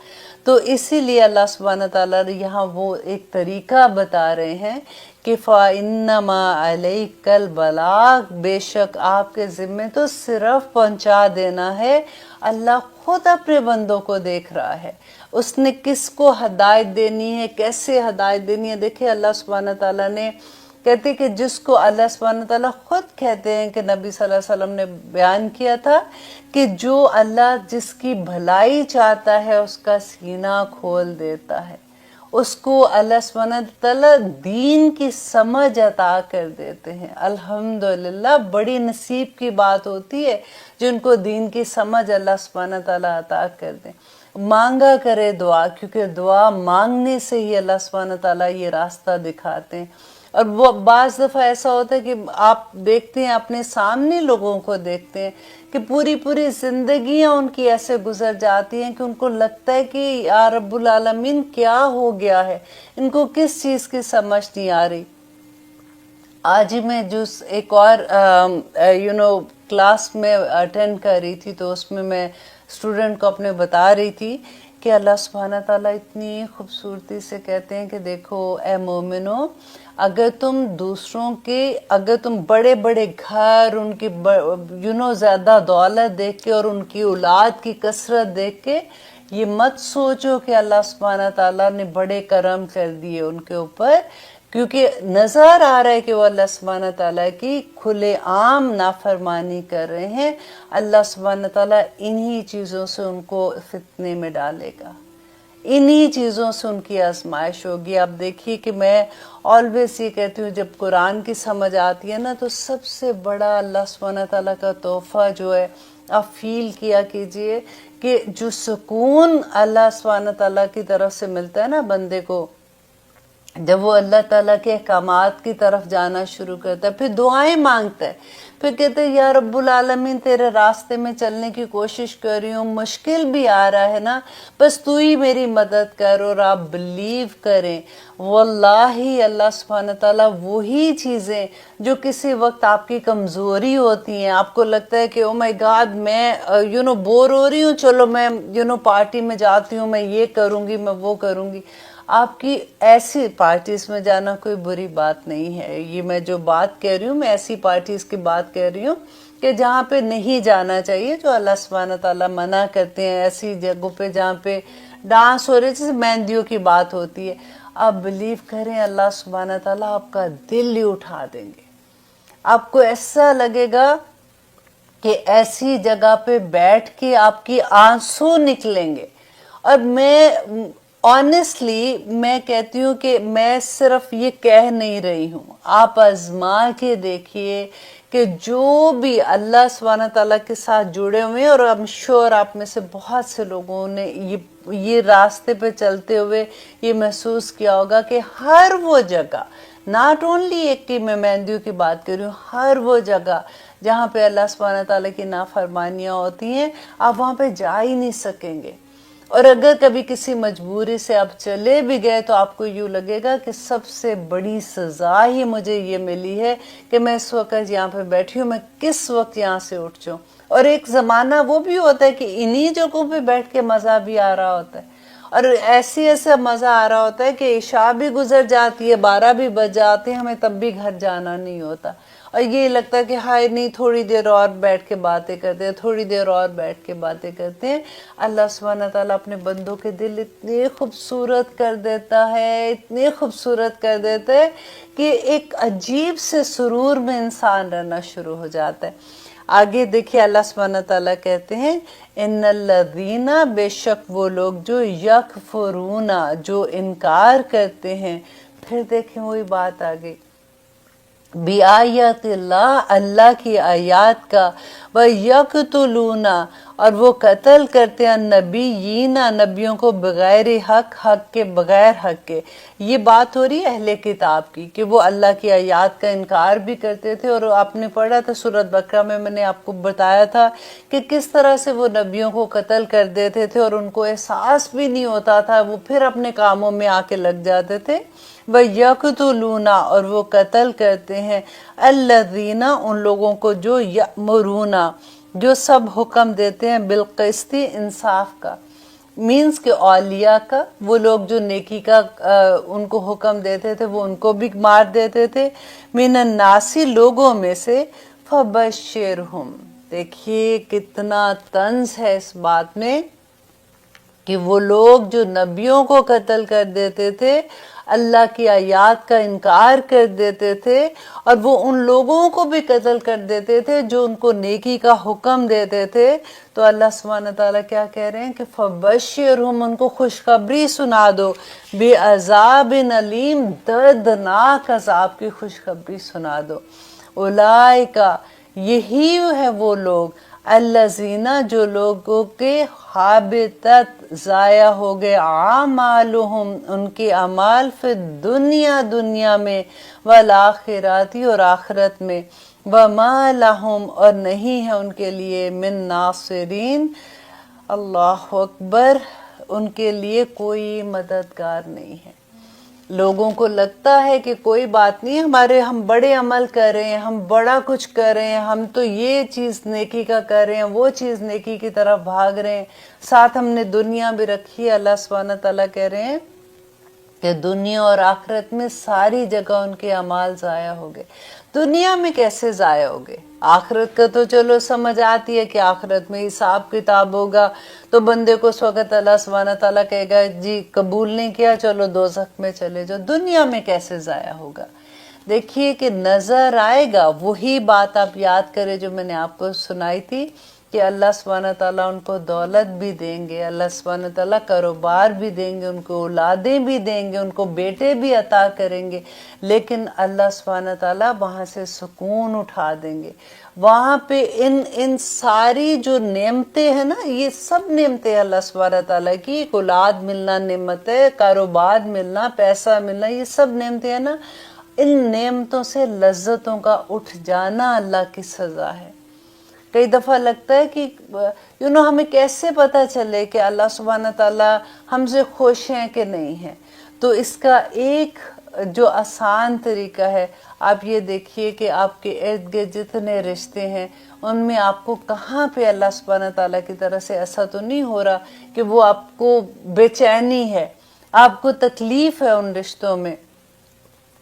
तो इसीलिए अल्लाह सुब्हानहू तआला यहाँ वो एक तरीका बता रहे हैं कि फ़इन्नमा अलैकल बलाग, बेशक आपके ज़िम्मे तो सिर्फ पहुंचा देना है। अल्लाह खुद अपने बंदों को देख रहा है, उसने किसको हदायत देनी है, कैसे हदायत देनी है। देखिए अल्लाह सुब्हानहू तआला ने कहते कि जिसको अल्लाह सुब्हानहू तआला खुद कहते हैं कि नबी सल्लल्लाहु अलैहि वसल्लम ने बयान किया था कि जो अल्लाह जिसकी भलाई चाहता है उसका सीना खोल देता है, उसको अल्लाह सुब्हानहू तआला दीन की समझ अता कर देते हैं। अल्हम्दुलिल्लाह, बड़ी नसीब की बात होती है जिनको दीन की समझ अल्लाह सुब्हानहू तआला अता कर दें। मांगा करे दुआ, क्योंकि दुआ मांगने से ही अल्लाह सुब्हानहू तआला ये रास्ता दिखाते हैं। और वो बाज़ दफ़ा ऐसा होता है कि आप देखते हैं, अपने सामने लोगों को देखते हैं कि पूरी पूरी जिंदगियां उनकी ऐसे गुजर जाती हैं कि उनको लगता है कि या रब्बुल आलमीन क्या हो गया है, इनको किस चीज की समझ नहीं आ रही। आज ही मैं जो एक और क्लास में अटेंड कर रही थी, तो उसमें मैं स्टूडेंट को अपने बता रही थी कि अल्लाह सुब्हानहू तआला इतनी खूबसूरती से कहते हैं कि देखो ए मोमिनो, अगर तुम दूसरों के, अगर तुम बड़े बड़े घर, उनकी ज़्यादा दौलत देख के और उनकी औलाद की कसरत देख के ये मत सोचो कि अल्लाह सुब्हानहू तआला ने बड़े करम कर दिए उनके ऊपर, क्योंकि नजर आ रहा है कि वो अल्लाह सुब्हानहू तआला की खुले आम नाफरमानी कर रहे हैं। अल्लाह सुब्हानहू तआला इन्हीं चीज़ों से उनको फितने में डालेगा, इन्हीं चीज़ों से उनकी आजमाइश होगी। आप देखिए कि मैं ऑलवेज ये कहती हूँ, जब कुरान की समझ आती है ना, तो सबसे बड़ा अल्लाह सुब्हानहू तआला का तोहफा जो है, आप फील किया कीजिए कि जो सुकून अल्लाह सुब्हानहू तआला की तरफ से मिलता है ना बंदे को, जब वो अल्लाह ताला के अहकामात की तरफ जाना शुरू करता है, फिर दुआएं मांगता है, फिर कहते हैं या रब्बुल आलमीन तेरे रास्ते में चलने की कोशिश कर रही हूँ, मुश्किल भी आ रहा है ना, बस तू ही मेरी मदद कर। और आप बिलीव करें, वल्लाही अल्लाह सुब्हानहू तआला वही चीज़ें जो किसी वक्त आपकी कमज़ोरी होती हैं, आपको लगता है कि ओ माय गॉड मैं बोर हो रही हूँ, चलो मैं पार्टी में जाती हूँ, मैं ये करूँगी, मैं वो करूँगी। आपकी ऐसी पार्टीज में जाना कोई बुरी बात नहीं है। ये मैं जो बात कह रही हूँ, मैं ऐसी पार्टीज की बात कह रही हूँ कि जहाँ पे नहीं जाना चाहिए, जो अल्लाह सुब्हानहू तआला मना करते हैं, ऐसी जगहों पे जहाँ पे डांस हो रहे, जैसे मेहंदियों की बात होती है। आप बिलीव करें, अल्लाह सुब्हानहू तआला आपका दिल ही उठा देंगे। आपको ऐसा लगेगा कि ऐसी जगह पे बैठ के आपकी आंसू निकलेंगे। और मैं ऑनेस्टली मैं कहती हूँ कि मैं सिर्फ ये कह नहीं रही हूँ, आप आजमा के देखिए कि जो भी अल्लाह सुब्हानहू तआला के साथ जुड़े हुए हैं, और आई एम श्योर आप में से बहुत से लोगों ने ये रास्ते पे चलते हुए ये महसूस किया होगा कि हर वो जगह, नॉट ओनली एक की मैं मेहंदियों की बात कर रही हूँ, हर वो जगह जहाँ पे अल्लाह सुब्हानहू तआला की नाफरमानियाँ होती हैं, आप वहाँ पे जा ही नहीं सकेंगे। और अगर कभी किसी मजबूरी से आप चले भी गए, तो आपको यूँ लगेगा कि सबसे बड़ी सज़ा ही मुझे ये मिली है कि मैं इस वक्त यहाँ पे बैठी हूँ, मैं किस वक्त यहाँ से उठ जाऊँ। और एक ज़माना वो भी होता है कि इन्हीं जगहों पे बैठ के मज़ा भी आ रहा होता है, और ऐसा मज़ा आ रहा होता है कि इशा भी गुजर जाती है, 12 भी बज जाते हैं, हमें तब भी घर जाना नहीं होता। और ये लगता है कि हाय नहीं, थोड़ी देर और बैठ के बातें करते हैं, थोड़ी देर और बैठ के बातें करते हैं। अल्लाह सुब्हानहू तआला अपने बंदों के दिल इतने खूबसूरत कर देता है, इतने खूबसूरत कर देता है कि एक अजीब से सुरूर में इंसान रहना शुरू हो जाता है। आगे देखिए अल्लाह सुब्हानहू तआला कहते हैं, इन्नल्लज़ीना, बेशक वो लोग जो यकफुरूना, जो इनकार करते हैं। फिर देखें वही बात आ गई, बिआयतिल्लाह, अल्लाह की आयात का, व यक़तुलूना, और वो कत्ल करते हैं, नबीयीना, नबियों को, बगैर हक, हक के बगैर हक के। ये बात हो रही है अहले किताब की कि वो अल्लाह की आयात का इनकार भी करते थे। और आपने पढ़ा था सूरत बकरा में, मैंने आपको बताया था कि किस तरह से वो नबियों को कत्ल कर देते थे और उनको एहसास भी नहीं होता था, वो फिर अपने कामों में आके लग जाते थे। व यक़तुलूना, और वो कत्ल करते हैं, अल्लज़ीना, उन लोगों को, जो यअमुरूना, जो सब हुक्म देते हैं, बिलक़िस्ति, इंसाफ का। मीन्स के औलिया का, वो लोग जो नेकी का उनको हुक्म देते थे वो उनको भी मार देते थे। मिनन नासी, लोगों में से, फबश्शिरहुम, देखिए कितना तंज है इस बात में कि वो लोग जो नबियों को कत्ल कर देते थे, अल्लाह की आयात का इनकार कर देते थे, और वो उन लोगों को भी कत्ल कर देते थे जो उनको नेकी का हुक्म देते थे। तो अल्लाह सुब्हानहू तआला क्या कह रहे हैं कि फबश्शिरहुम, उनको खुशखबरी सुना दो, बेअज़ाबिन अलीम, दर्दनाक अजाब की खुशखबरी सुना दो। उलाइका, यही है वो लोग, अल्लज़ीना, जो लोगों के हाबितत, ज़ाया हो गए, आमालुहुम, उनके अमाल, फिर दुनिया, दुनिया में, वल आखिराती, और आखिरत में, वमा लहुम, और नहीं है उनके लिए, मिन नासिरीन, अल्लाह अकबर, उनके लिए कोई मददगार नहीं है। लोगों को लगता है कि कोई बात नहीं, हमारे हम बड़े अमल कर रहे हैं, हम बड़ा कुछ कर रहे हैं, हम तो ये चीज नेकी का कर रहे हैं, वो चीज नेकी की तरफ भाग रहे हैं, साथ हमने दुनिया भी रखी है। अल्लाह सुब्हानहू तआला कह रहे हैं कि दुनिया और आखिरत में सारी जगह उनके अमाल जाया हो गए। दुनिया में कैसे जाया हो गए? आखिरत का तो चलो समझ आती है कि आखिरत में हिसाब किताब होगा, तो बंदे को उस वक्त अल्लाह सुब्हानहू तआला कहेगा जी कबूल नहीं किया, चलो दोज़ख में चले जाओ। दुनिया में कैसे जाया होगा? देखिए कि नजर आएगा। वही बात आप याद करें जो मैंने आपको सुनाई थी कि अल्लाह सुब्हानहू तआला उनको दौलत भी देंगे, अल्लाह सुब्हानहू तआला कारोबार भी देंगे, उनको औलादें भी देंगे, उनको बेटे भी अता करेंगे, लेकिन अल्लाह सुब्हानहू तआला वहाँ से सुकून उठा देंगे। वहाँ पे इन सारी जो नेमतें हैं ना, ये सब नेमतें अल्लाह सुब्हानहू तआला की, औलाद मिलना नेमत है, कारोबार मिलना, पैसा मिलना, ये सब नेमतें हैं ना, इन नेमतों से लज्जतों का उठ जाना अल्लाह की सजा है। कई दफा लगता है कि हमें कैसे पता चले कि अल्लाह सुब्हानहू तआला हमसे खुश हैं कि नहीं है। तो इसका एक जो आसान तरीका है, आप ये देखिए कि आपके इर्द गिर्द जितने रिश्ते हैं उनमें आपको कहाँ पे अल्लाह सुब्हानहू तआला की तरफ से ऐसा तो नहीं हो रहा कि वो आपको बेचैनी है, आपको तकलीफ है उन रिश्तों में।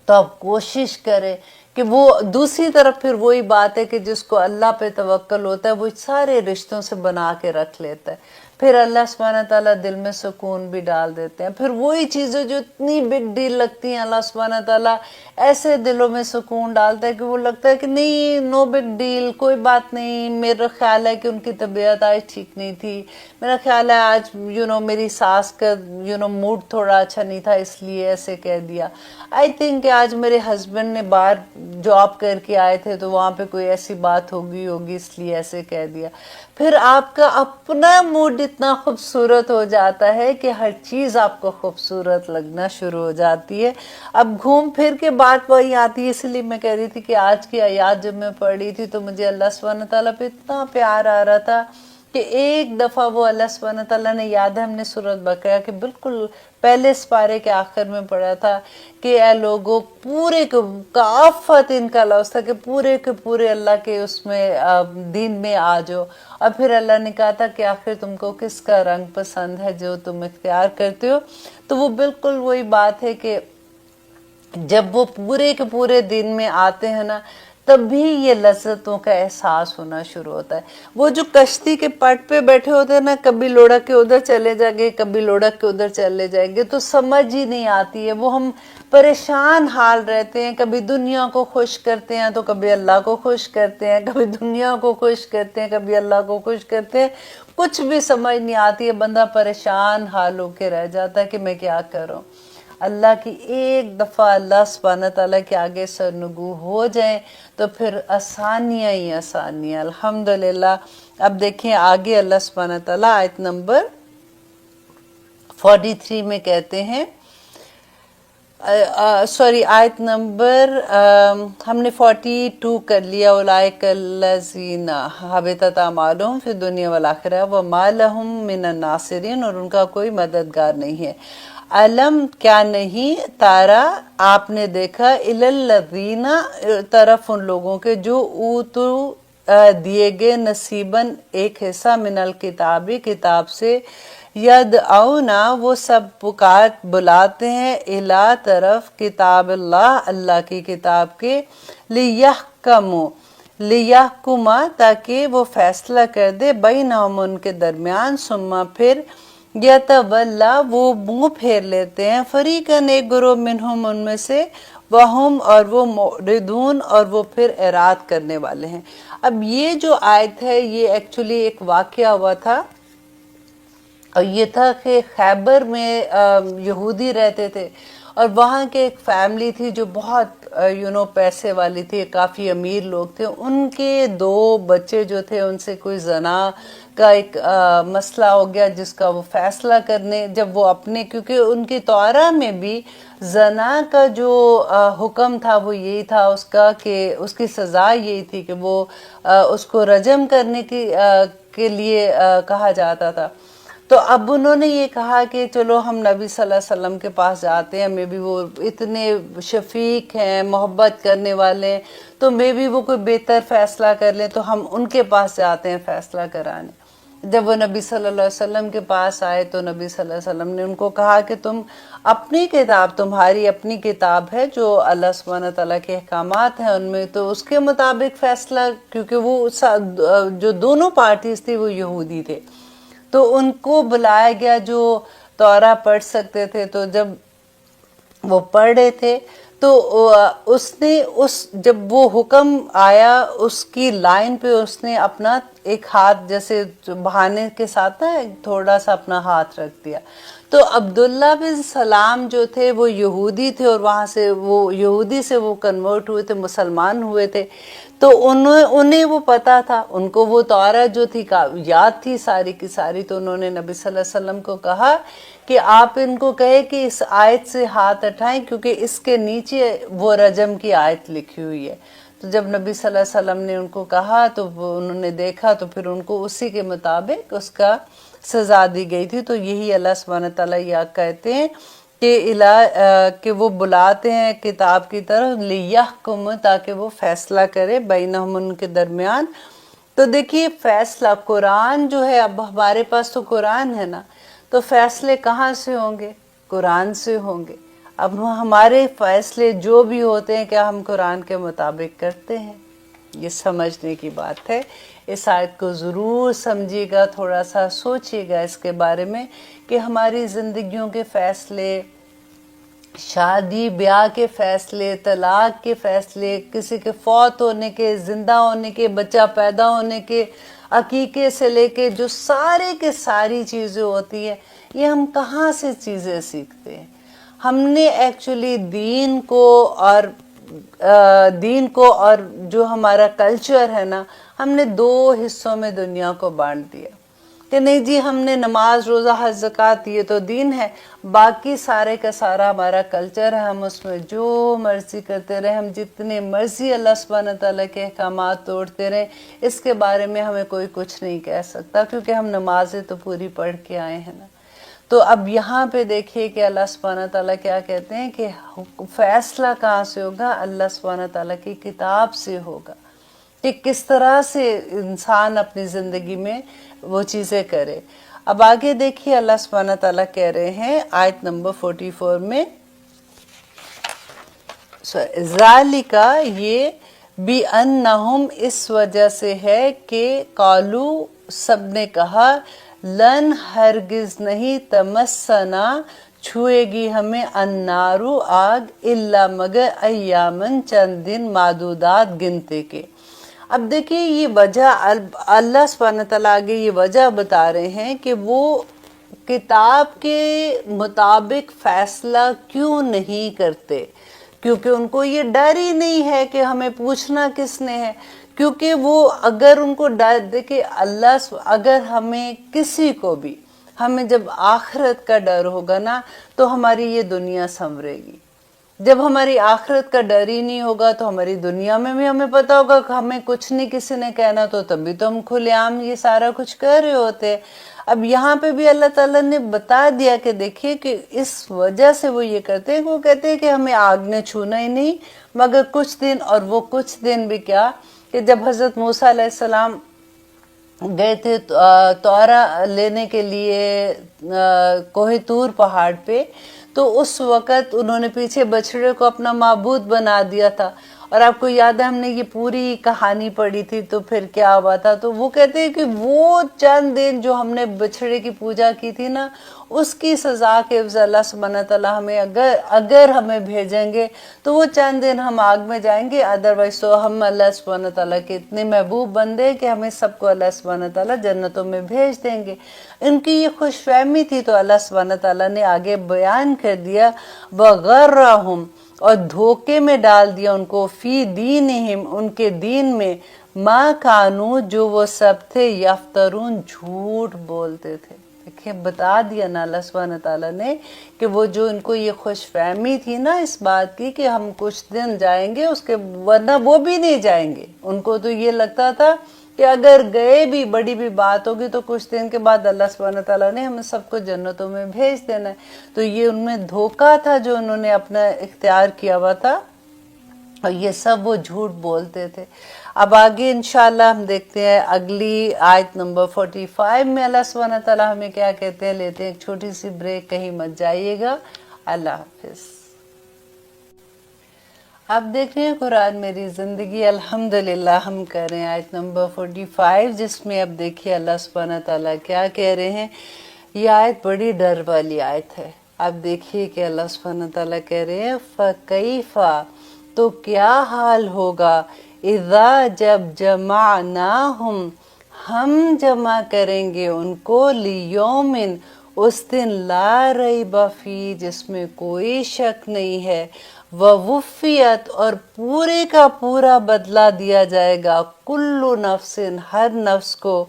तो आप कोशिश करें कि वो दूसरी तरफ फिर वही बात है कि जिसको अल्लाह पे तवक्कल होता है वो सारे रिश्तों से बना के रख लेता है, फिर अल्लाह सुब्हानहू तआला दिल में सुकून भी डाल देते हैं। फिर वही चीज़ें जो इतनी बिग डील लगती हैं, अल्लाह सुब्हानहू तआला ऐसे दिलों में सुकून डालता है कि वो लगता है कि नहीं, नो बिग डील, कोई बात नहीं, मेरा ख्याल है कि उनकी तबीयत आज ठीक नहीं थी, मेरा ख्याल है आज मेरी सास का मूड थोड़ा अच्छा नहीं था इसलिए ऐसे कह दिया, आई थिंक आज मेरे हस्बैंड ने बाहर जॉब करके आए थे तो वहाँ पे कोई ऐसी बात होगी इसलिए ऐसे कह दिया। फिर आपका अपना मूड इतना खूबसूरत हो जाता है कि हर चीज़ आपको खूबसूरत लगना शुरू हो जाती है। अब घूम फिर के बात वही आती है, इसलिए मैं कह रही थी कि आज की आयत जब मैं पढ़ रही थी तो मुझे अल्लाह सुब्हानहू तआला पे इतना प्यार आ रहा था कि एक दफ़ा वो अल्लाह सुब्हानहू तआला ने, याद है हमने सूरत बकरा के बिल्कुल पहले पारे के आखिर में पढ़ा था कि ए लोगों, पूरे काफत इनका लफ्ज़ था कि पूरे के पूरे अल्लाह के उसमें दीन में आ जाओ। और फिर अल्लाह ने कहा था कि आखिर तुमको किसका रंग पसंद है जो तुम इख्तियार करते हो। तो वो बिल्कुल वही बात है कि जब वो पूरे के पूरे दिन में आते हैं ना, तभी ये लज्जतों का एहसास होना शुरू होता है। वो जो कश्ती के पट पे बैठे होते हैं ना, कभी लुढ़क के उधर चले जाएंगे, कभी लुढ़क के उधर चले जाएंगे, तो समझ ही नहीं आती है। वो हम परेशान हाल रहते हैं, कभी दुनिया को खुश करते हैं तो कभी अल्लाह को खुश करते हैं, कभी दुनिया को खुश करते हैं, कभी अल्लाह को खुश करते हैं, कुछ भी समझ नहीं आती है। बंदा परेशान हाल होके रह जाता है कि मैं क्या करूं। अल्लाह की एक दफ़ा अल्लाह सुब्हानहू तआला के आगे सरनगू हो जाए तो फिर आसानियाँ ही आसानियाँ, अल्हम्दुलिल्लाह। अब देखें आगे अल्लाह सुब्हानहू तआला आयत नंबर 43 में कहते हैं, सॉरी आयत नंबर हमने 42 कर लिया, उलाइकल्लज़ीना हबितत अमालुहुम फिद दुनिया वल आखिरह व मा लहुम मिनन नासिरीन, और उनका कोई मददगार नहीं है। अलम, क्या नहीं, तारा आपने देखा, इलल्लज़ीना, तरफ उन लोगों के जो ऊतु दिए गए नसीबन एक हिस्सा, मिनल किताबी, किताब से, यदऔना वो सब पुकार बुलाते हैं इला तरफ किताब अल्लाह अल्लाह की किताब के लियहकुमा ताकि वो फैसला कर दे बैनहुम उनके दरमियान सुम्मा फिर यतवल्ला वो मुंह फेर लेते हैं फरीकन एक ग्रोह मिनहुम उनमें से वहुम और वो मोरिदून और वो फिर इराद करने वाले हैं। अब ये जो आयत है ये एक्चुअली एक वाकया हुआ था और ये था कि खैबर में यहूदी रहते थे और वहाँ के एक फैमिली थी जो बहुत पैसे वाली थी, काफ़ी अमीर लोग थे। उनके 2 बच्चे जो थे उनसे कोई जना का एक मसला हो गया जिसका वो फैसला करने जब वो अपने क्योंकि उनकी तौरा में भी जना का जो हुक्म था वो यही था उसका कि उसकी सज़ा यही थी कि वो उसको रजम करने के लिए कहा जाता था। तो अब उन्होंने ये कहा कि चलो हम नबी सल्लल्लाहु अलैहि वसल्लम के पास जाते हैं, मे बी वो इतने शफीक हैं, मोहब्बत करने वाले हैं, तो मे बी वो कोई बेहतर फैसला कर लें, तो हम उनके पास जाते हैं फैसला कराने। जब वो नबी सल्लल्लाहु अलैहि वसल्लम के पास आए तो नबी सल्लल्लाहु अलैहि वसल्लम ने उनको कहा कि तुम अपनी किताब, तुम्हारी अपनी किताब है जो अल्लाह सुब्हानहू तआला के अहकामात हैं उनमें, तो उसके मुताबिक फैसला, क्योंकि वो जो दोनों पार्टीज थी वो यहूदी थे, तो उनको बुलाया गया जो तौरा पढ़ सकते थे। तो जब वो पढ़ रहे थे तो उसने जब वो हुक्म आया उसकी लाइन पे उसने अपना एक हाथ जैसे बहाने के साथ ना थोड़ा सा अपना हाथ रख दिया। तो अब्दुल्ला बिन सलाम जो थे वो यहूदी थे और वहाँ से वो यहूदी से वो कन्वर्ट हुए थे, मुसलमान हुए थे। तो उन्हें वो पता था, उनको वो तौरा जो थी याद थी सारी की सारी। तो उन्होंने नबी सल्लल्लाहु अलैहि वसल्लम को कहा कि आप इनको कहे कि इस आयत से हाथ उठाएं क्योंकि इसके नीचे वो रजम की आयत लिखी हुई है। तो जब नबी सल्लल्लाहु अलैहि वसल्लम ने उनको कहा तो उन्होंने देखा तो फिर उनको उसी के मुताबिक उसका सजा दी गई थी। तो यही अल्लाह सुब्हानहू तआला या कहते हैं कि वो बुलाते हैं किताब की तरफ लियहकुम ताकि वो फैसला करे बैनहुम उनके दरमियान। तो देखिए फैसला कुरान जो है, अब हमारे पास तो कुरान है ना, तो फैसले कहाँ से होंगे? कुरान से होंगे। अब हमारे फैसले जो भी होते हैं क्या हम कुरान के मुताबिक करते हैं? ये समझने की बात है। इस आयत को ज़रूर समझिएगा, थोड़ा सा सोचिएगा इसके बारे में कि हमारी ज़िंदगियों के फैसले, शादी ब्याह के फैसले, तलाक के फैसले, किसी के फौत होने के, जिंदा होने के, बच्चा पैदा होने के, अकीके से लेके जो सारे के सारी चीज़ें होती है, ये हम कहाँ से चीज़ें सीखते हैं? हमने एक्चुअली दीन को और जो हमारा कल्चर है ना, हमने 2 हिस्सों में दुनिया को बांट दिया कि नहीं जी हमने नमाज रोज़ा हज ज़कात ये तो दीन है, बाकी सारे का सारा हमारा कल्चर है, हम उसमें जो मर्जी करते रहे, हम जितने मर्जी अल्लाह सुब्हानहू तआला के अहकामात तोड़ते रहे, इसके बारे में हमें कोई कुछ नहीं कह सकता क्योंकि हम नमाजें तो पूरी पढ़ के आए हैं ना। तो अब यहाँ पे देखिए कि अल्लाह सुब्हानहू तआला क्या कहते हैं कि फैसला कहाँ से होगा? अल्लाह सुब्हानहू तआला की किताब से होगा कि किस तरह से इंसान अपनी ज़िंदगी में वो चीज़ें करे। अब आगे देखिए अल्लाह सुब्हानहू तआला कह रहे हैं आयत नंबर 44 में, ज़ालिका ये बी अन्नहुम इस वजह से है कि कालू सबने कहा लन हरगिज नहीं तमस्सना छुएगी हमें अन्नारू आग इल्ला मगर अय्यामन चंद दिन मादूदात गिनते के। अब देखिए ये वजह अल्लाह सुब्हानहू तआला आगे ये वजह बता रहे हैं कि वो किताब के मुताबिक फैसला क्यों नहीं करते, क्योंकि उनको ये डर ही नहीं है कि हमें पूछना किसने है। क्योंकि वो अगर उनको डर, देखिए अल्लाह अगर हमें किसी को भी, हमें जब आखिरत का डर होगा ना तो हमारी ये दुनिया संवरेगी। जब हमारी आखिरत का डर ही नहीं होगा तो हमारी दुनिया में भी हमें पता होगा कि हमें कुछ नहीं किसी ने कहना, तो तभी तो हम खुलेआम ये सारा कुछ कर रहे होते हैं। अब यहाँ पे भी अल्लाह ताला ने बता दिया कि देखिए कि इस वजह से वो ये करते हैं, वो कहते हैं कि हमें आग ने छूना ही नहीं मगर कुछ दिन, और वो कुछ दिन भी क्या कि जब हज़रत मूसा अलैहिस्सलाम गए थे तौरा लेने के लिए कोहे तूर पहाड़ पे, तो उस वक़्त उन्होंने पीछे बछड़े को अपना माबूद बना दिया था। और आपको याद है हमने ये पूरी कहानी पढ़ी थी, तो फिर क्या हुआ था, तो वो कहते हैं कि वो चंद दिन जो हमने बछड़े की पूजा की थी ना, उसकी सजा के अल्लाह सुब्हानहू तआला हमें अगर हमें भेजेंगे तो वो चंद दिन हम आग में जाएंगे, अदरवाइज तो हम अल्लाह सुब्हानहू तआला के इतने महबूब बंदे कि हमें सबको अल्लाह सुब्हानहू तआला जन्नतों में भेज देंगे। इनकी ये खुशफहमी थी, तो अल्लाह सुब्हानहू तआला ने आगे बयान कर दिया, वगर्रहुम, और धोखे में डाल दिया उनको, फी दीनिहिम, उनके दीन में, मा कानू, जो वो सब थे, यफ्तरून, झूठ बोलते थे। देखिए बता दिया ना अल्लाह सुब्हानहू तआला ने कि वो जो इनको ये खुशफहमी थी ना इस बात की कि हम कुछ दिन जाएंगे, उसके वरना वो भी नहीं जाएंगे। उनको तो ये लगता था कि अगर गए भी बड़ी भी बात होगी, तो कुछ दिन के बाद अल्लाह सुब्हानहू तआला ने हमें सबको जन्नतों में भेज देना है। तो ये उनमें धोखा था जो उन्होंने अपना इख्तियार किया हुआ था, और ये सब वो झूठ बोलते थे। अब आगे इंशाल्लाह हम देखते हैं अगली आयत नंबर 45 में अल्लाह सुब्हानहू तआला हमें क्या कहते हैं। लेते हैं एक छोटी सी ब्रेक, कहीं मत जाइएगा। अल्लाह हाफिज। आप देख रहे हैं कुरान मेरी ज़िंदगी, अल्हम्दुलिल्लाह हम कर रहे हैं आयत नंबर 45, जिसमें अब देखिए अल्लाह सुब्हानहू तआला क्या कह रहे हैं। ये आयत बड़ी डर वाली आयत है। आप देखिए कि अल्लाह सुब्हानहू तआला कह रहे हैं, फ़कैफ़ा, तो क्या हाल होगा, इज़ा, जब जमानाहुम, हम जमा करेंगे उनको, लियौमिन, उस दिन, ला रैब फी, जिसमें कोई शक नहीं है, ववुफ़ियत, और पूरे का पूरा बदला दिया जाएगा, कुल्लु नफ्सिन, हर नफ्स को,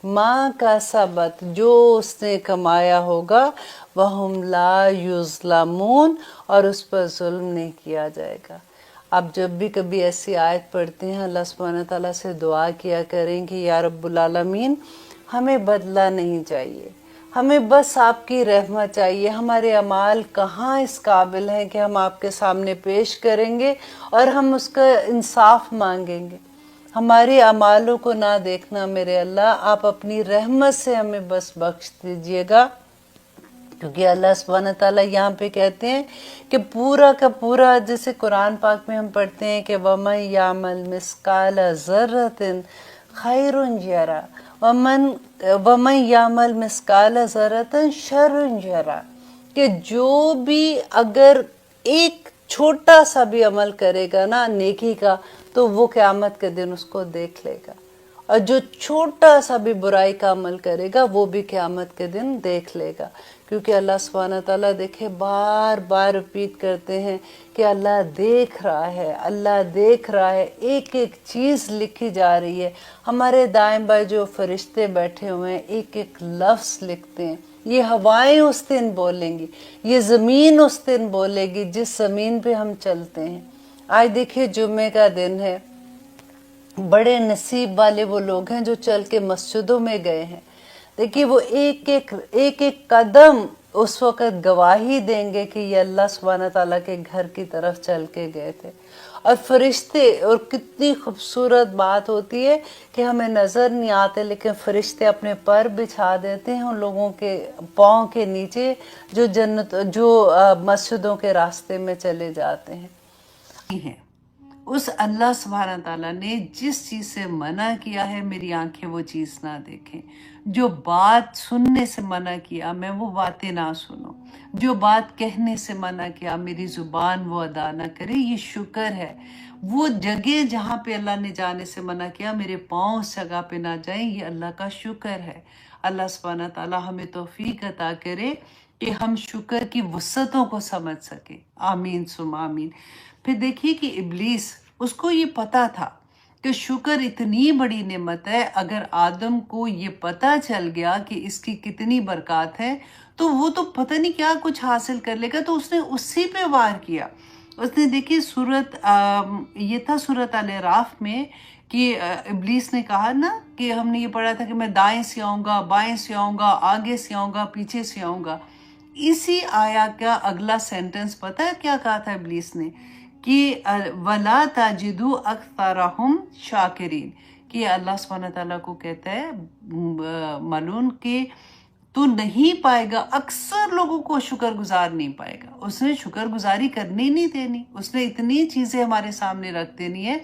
माँ का सबत, जो उसने कमाया होगा, वहुम ला युज़लमून, और उस पर जुल्म नहीं किया जाएगा। आप जब भी कभी ऐसी आयत पढ़ते हैं, अल्लाह सुब्हानहू तआला से दुआ किया करें कि या रब्बुल आलमीन, हमें बदला नहीं चाहिए, हमें बस आपकी रहमत चाहिए। हमारे अमाल कहाँ इस काबिल हैं कि हम आपके सामने पेश करेंगे और हम उसका इंसाफ मांगेंगे। हमारे अमालों को ना देखना मेरे अल्लाह, आप अपनी रहमत से हमें बस बख्श दीजिएगा। क्योंकि अल्लाह सुब्हानहू तआला यहाँ पे कहते हैं कि पूरा का पूरा, जैसे कुरान पाक में हम पढ़ते हैं कि वमन यामल मिस्काल ज़र्रतिन खैरुन यरा, वमन यामल मिस्काल ज़र्रतिन शर्रुन यरा, कि जो भी अगर एक छोटा सा भी अमल करेगा ना नेकी का, तो वो क़यामत के दिन उसको देख लेगा, और जो छोटा सा भी बुराई का अमल करेगा वो भी क़यामत के दिन देख लेगा। क्योंकि अल्लाह सुब्हानहू तआला देखे बार बार रिपीट करते हैं कि अल्लाह देख रहा है, अल्लाह देख रहा है, एक एक चीज़ लिखी जा रही है। हमारे दाएं बाएं जो फरिश्ते बैठे हुए हैं एक एक लफ्ज़ लिखते हैं। ये हवाएं उस दिन बोलेंगी, ये ज़मीन उस दिन बोलेगी जिस ज़मीन पे हम चलते हैं। आज देखिए जुम्मे का दिन है, बड़े नसीब वाले वो लोग हैं जो चल के मस्जिदों में गए हैं। देखिए वो एक एक कदम उस वक़्त गवाही देंगे कि ये अल्लाह सुब्हानहू तआला के घर की तरफ चल के गए थे। और फरिश्ते, और कितनी खूबसूरत बात होती है कि हमें नज़र नहीं आते, लेकिन फरिश्ते अपने पर बिछा देते हैं उन लोगों के पाँव के नीचे जो मस्जिदों के रास्ते में चले जाते हैं। उस अल्लाह सुब्हानहू तआला ने जिस चीज़ से मना किया है मेरी आंखें वो चीज़ ना देखें, जो बात सुनने से मना किया मैं वो बातें ना सुनूं, जो बात कहने से मना किया मेरी ज़ुबान वो अदा ना करे, ये शुक्र है। वो जगह जहाँ पे अल्लाह ने जाने से मना किया मेरे पाँव उस जगह पे ना जाएं, ये अल्लाह का शुक्र है। अल्लाह सुब्हानहू तआला हमें तौफीक अता करे कि हम शुक्र की वसअतों को समझ सके। आमीन सुम आमीन। फिर देखिए कि इब्लीस, उसको ये पता था कि शुक्र इतनी बड़ी नेमत है, अगर आदम को ये पता चल गया कि इसकी कितनी बरकत है तो वो तो पता नहीं क्या कुछ हासिल कर लेगा, तो उसने उसी पे वार किया। उसने देखिए ये था सूरत अल-अराफ में कि इब्लीस ने कहा ना कि हमने ये पढ़ा था कि मैं दाएं से आऊँगा, बाएं से आऊँगा, आगे से आऊँगा, पीछे से आऊँगा। इसी आया का अगला सेंटेंस पता है क्या कहा था इब्लीस ने कि वला ताजिदु अक्सरहुम शाकिरीन, کہ اللہ سبحانہ تعالیٰ کو کہتا ہے ملعون کہ تو نہیں پائے گا، اکثر لوگوں کو شکر گزار نہیں پائے گا. اس نے شکر گزاری کرنی نہیں دینی، اس نے اتنی چیزیں ہمارے سامنے رکھ دینی ہے.